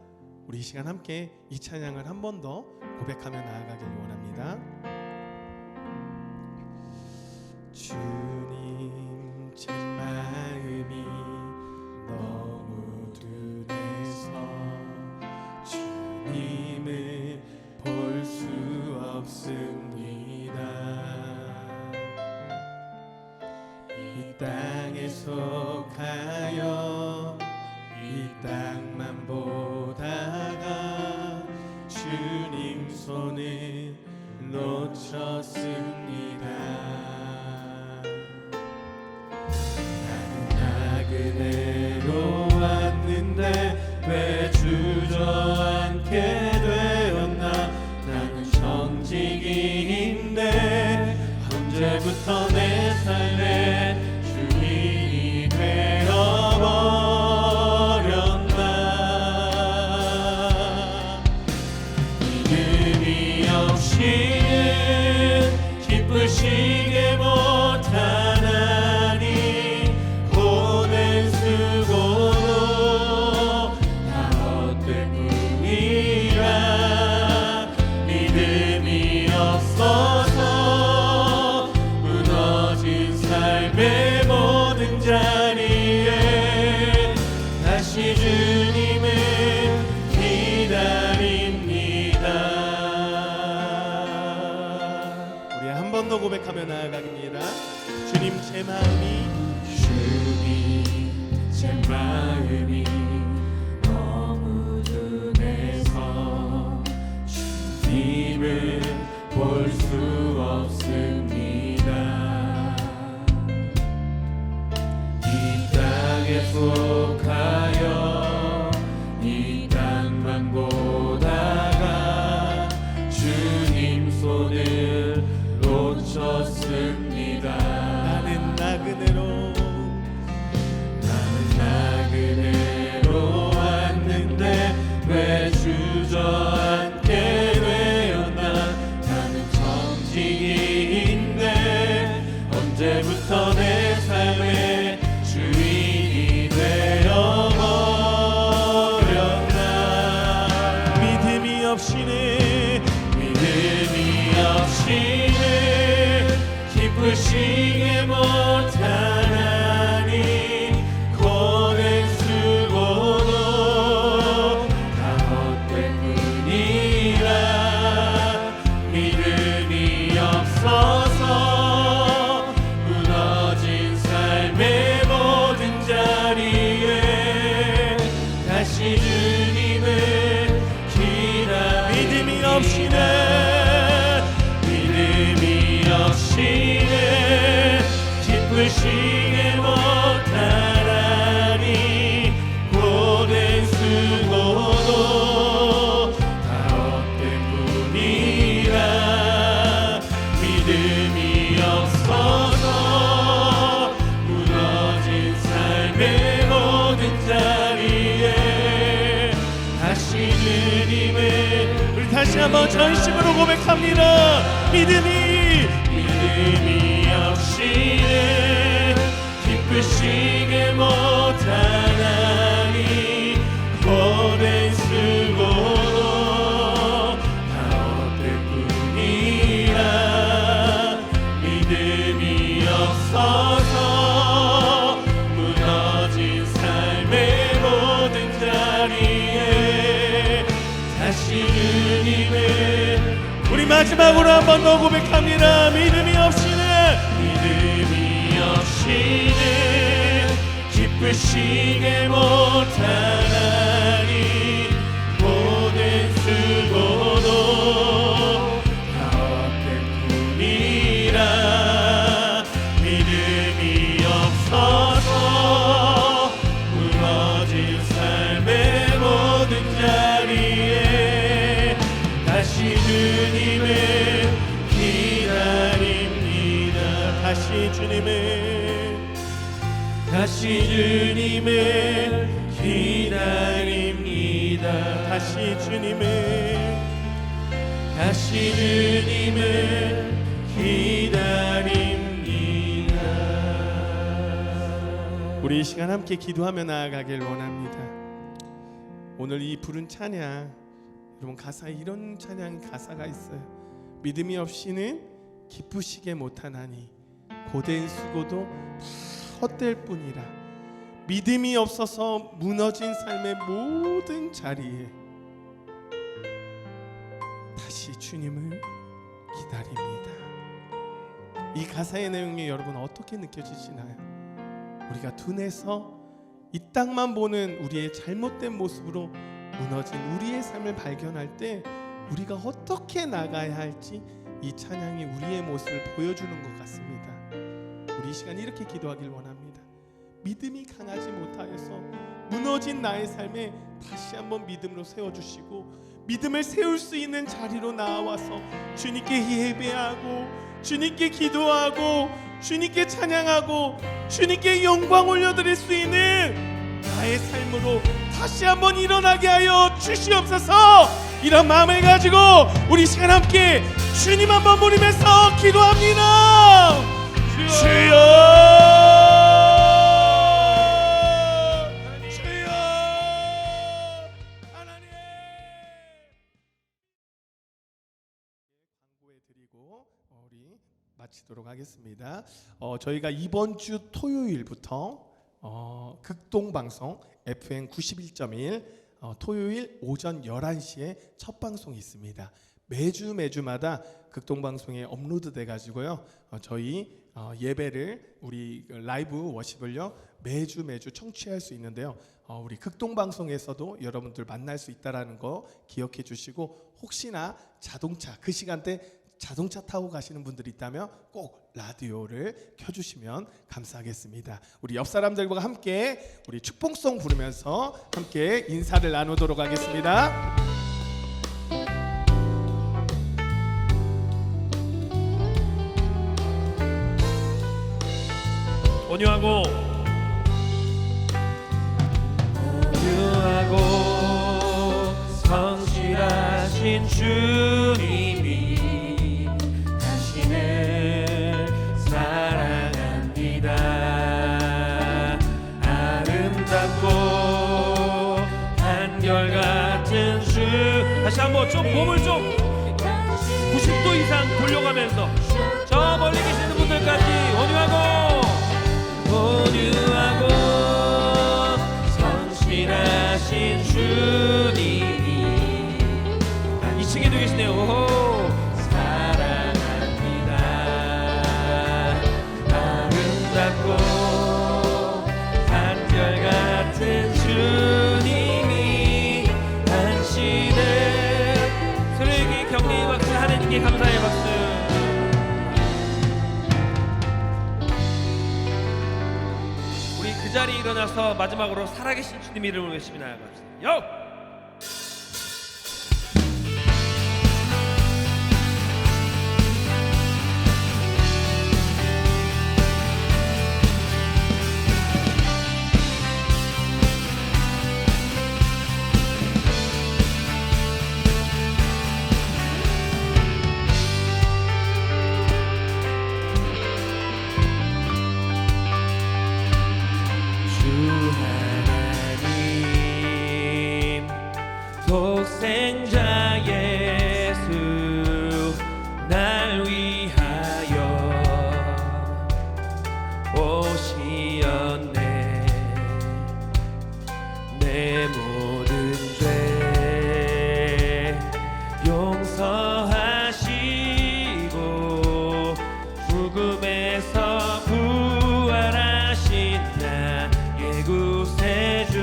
우리 이 시간 함께 이 찬양을 한 번 더 고백하며 나아가길 원합니다. 주님, 제 마음이 너무 둔해서 주님을 볼 수 없습니다. 이 땅에 속하여 이 땅만 보다가 주님 손을 놓쳤습니다. 나는 나그네로 왔는데 왜 주저앉게 되었나. 나는 정직인데 언제부터 내 삶에 주인이 되어버렸나. 믿음이 없이는 기쁘시게 못하나니 고된 수고도 다 헛될 뿐이라. 믿음이 없어서 무너진 삶의 모든 자리에 다시 주님을 기다립니다. 우리 한 번 더 고백하며 나아가겠습니다. 주님, 제 마음이 너무 둔해서 주님을 볼 수 없습니다. 이 땅에 속하여 이 땅만 보다가 주님 손을 놓쳤습니다. 나는 나그네로 왔는데 왜 주저앉게 되었나. 나는 정직인데 언제부터 내 삶의 주인이 되어버렸나. 믿음이 없이는 기쁘시게 못하나니 고된 수고도 다 헛될 뿐이라. 믿음이 없어서 무너진 삶의 모든 자리에 다시 주님을 기다립니다. 믿음이 없이는 기쁘시게 못하나니 고된 수고도 다 헛될 뿐이라. 믿음이 없어서 무너진 삶의 모든 자리에 다시 주님을. 우리 다시 한번 전심으로 고백합니다. 믿음이 없이는 기쁘시게 못하나니 고된 수고도 다 헛될 뿐이라. 믿음이 없어서 무너진 삶의 모든 자리에 다시 주님을. 우리 마지막으로 한 번 더 고백합니다. 믿음이 없이는 기쁘시게 못하나니 고된 수고도 다 헛될 뿐이라. 믿음이 없어서 무너진 삶의 모든 자리에 다시 주님을 기다립니다. 다시 주님을 기다립니다. 다시 주님을 기다립니다. 우리 이 시간 함께 기도하며 나아가길 원합니다. 오늘 이 부른 찬양, 여러분 가사에 이런 찬양 가사가 있어요. 믿음이 없이는 기쁘시게 못하나니 고된 수고도 다 헛될 뿐이라. 믿음이 없어서 무너진 삶의 모든 자리에 다시 주님을 기다립니다. 이 가사의 내용이 여러분 어떻게 느껴지시나요? 우리가 둔해서 이 땅만 보는 우리의 잘못된 모습으로 무너진 우리의 삶을 발견할 때 우리가 어떻게 나가야 할지 이 찬양이 우리의 모습을 보여주는 것 같습니다. 우리 이 시간 이렇게 기도하길 원합니다. 믿음이 강하지 못하여서 무너진 나의 삶에 다시 한번 믿음으로 세워주시고 믿음을 세울 수 있는 자리로 나와서 주님께 예배하고 주님께 기도하고 주님께 찬양하고 주님께 영광 올려드릴 수 있는 나의 삶으로 다시 한번 일어나게 하여 주시옵소서. 이런 마음을 가지고 우리 시간 함께 주님 한번 부르면서 기도합니다. 주여, 주여, 하나님. 광고해 드리고 우리 마치도록 하겠습니다. 저희가 이번 주 토요일부터 극동방송 FM 91.1 토요일 오전 11시에 첫 방송이 있습니다. 매주마다 극동방송에 업로드 돼가지고요. 저희 예배를 우리 라이브 워십을요 매주 청취할 수 있는데요. 우리 극동방송에서도 여러분들 만날 수 있다라는 거 기억해 주시고 혹시나 자동차 그 시간대 자동차 타고 가시는 분들이 있다면 꼭 라디오를 켜주시면 감사하겠습니다. 우리 옆 사람들과 함께 우리 축복송 부르면서 함께 인사를 나누도록 하겠습니다. 온유하고 성실하신 주님이 당신을 사랑합니다. 아름답고 한결같은 주. 다시 한번 좀 몸을 좀 90도 이상 돌려가면서 저 멀리 계시는 분들까지 온유하고 성실하신 주님이 2층에도 계시네요. 사랑합니다. 아름답고 한결같은 주님이 당신을 슬기 격리 박수 하나님께 감사의 박수. 그 자리에 일어나서 마지막으로 살아계신 주님 이름으로 열심히 나아갑시다. 독생자 예수 날 위하여 오시었네. 내 모든 죄 용서하시고 죽음에서 부활하신 나의 구세주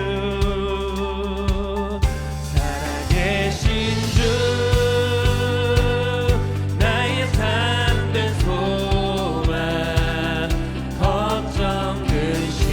걱정 근심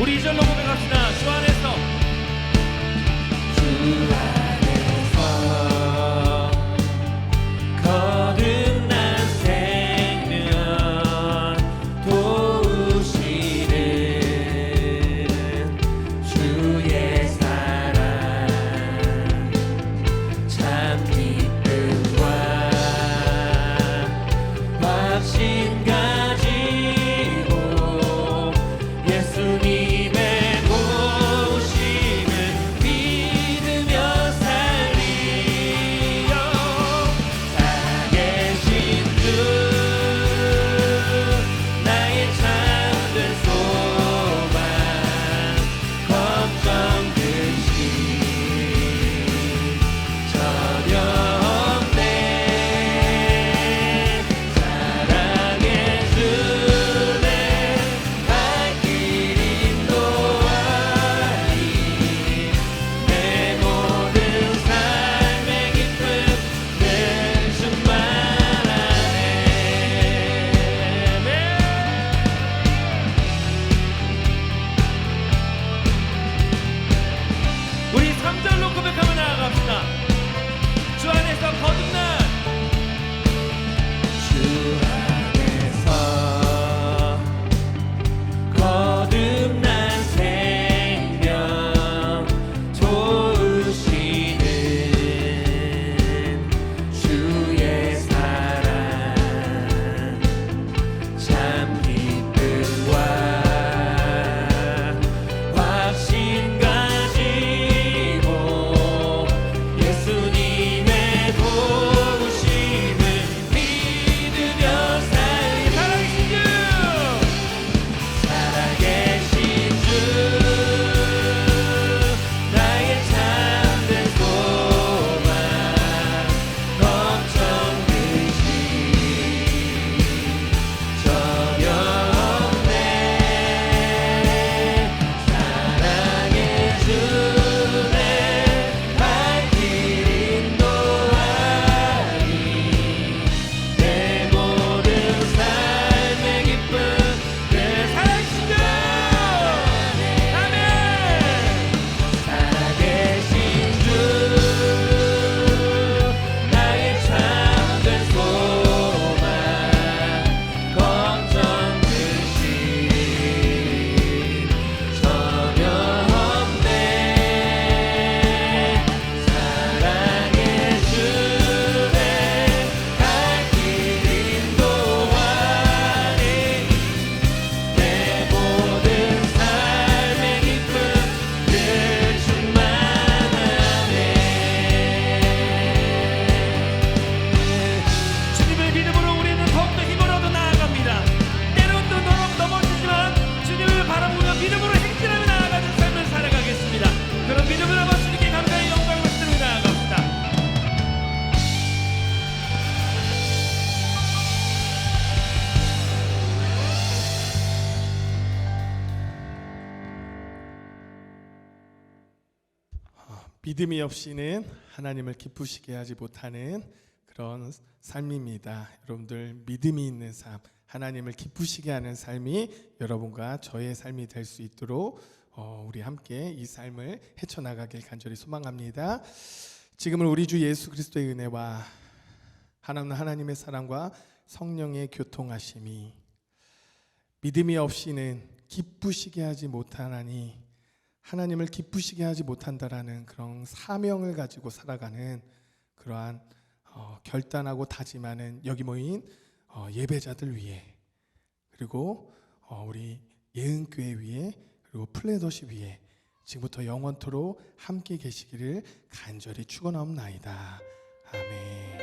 우리 이절로 고백합시다. 주 안에서 거듭난 생명 도우시는 주의 사랑 참 기쁨과 확신 가지고 예수님의 도우심을 믿으며 살리요 살아계신 주 나의 참된 소망 걱정 근심 전혀 없네 사랑의 주네 갈 길 인도하리 내 모든 삶의 기쁨 늘 충만하네 우리 3절로 고백하며 나아갑시다. 주 안에서 거듭난 주 안에서 거듭난 생명 도우시는 주의 사랑 참 기쁨과 확신 가지고 예수님의 도우심을 믿으며 살리 살아계신 주 나의 참된 소망 걱정 근심 전혀 없네 사랑의 주네 갈 길 인도하리 내 모든 삶의 기쁨 늘 살아계신 주 아멘 살아계신 주 나의 참된 소망 걱정 근심 전혀 없네 사랑의 주네 갈 길 인도하리 내 모든 삶의 기쁨 늘 충만하네 주님의 믿음으로 우리는 더욱더 힘을 얻어 나아갑니다. 때로는 넘어지지만 주님을 바라보며 믿음으로 행진하며 나아가는 삶을 살아가겠습니다. 그런 믿음을 한번 주님께 감사의 영광을 드리며 나아갑시다. 믿음이 없이는 하나님을 기쁘시게 하지 못하는 그런 삶입니다. 여러분들 믿음이 있는 삶, 하나님을 기쁘시게 하는 삶이 여러분과 저의 삶이 될 수 있도록 우리 함께 이 삶을 헤쳐나가길 간절히 소망합니다. 지금은 우리 주 예수 그리스도의 은혜와 하나님의 사랑과 성령의 교통하심이 믿음이 없이는 기쁘시게 하지 못하나니 하나님을 기쁘시게 하지 못한다라는 그런 사명을 가지고 살아가는 그러한 결단하고 다짐하는 여기 모인 예배자들 위해 그리고 우리 예은교회 위에 그리고 플래더십 위에 지금부터 영원토록 함께 계시기를 간절히 축원하옵나이다. 아멘.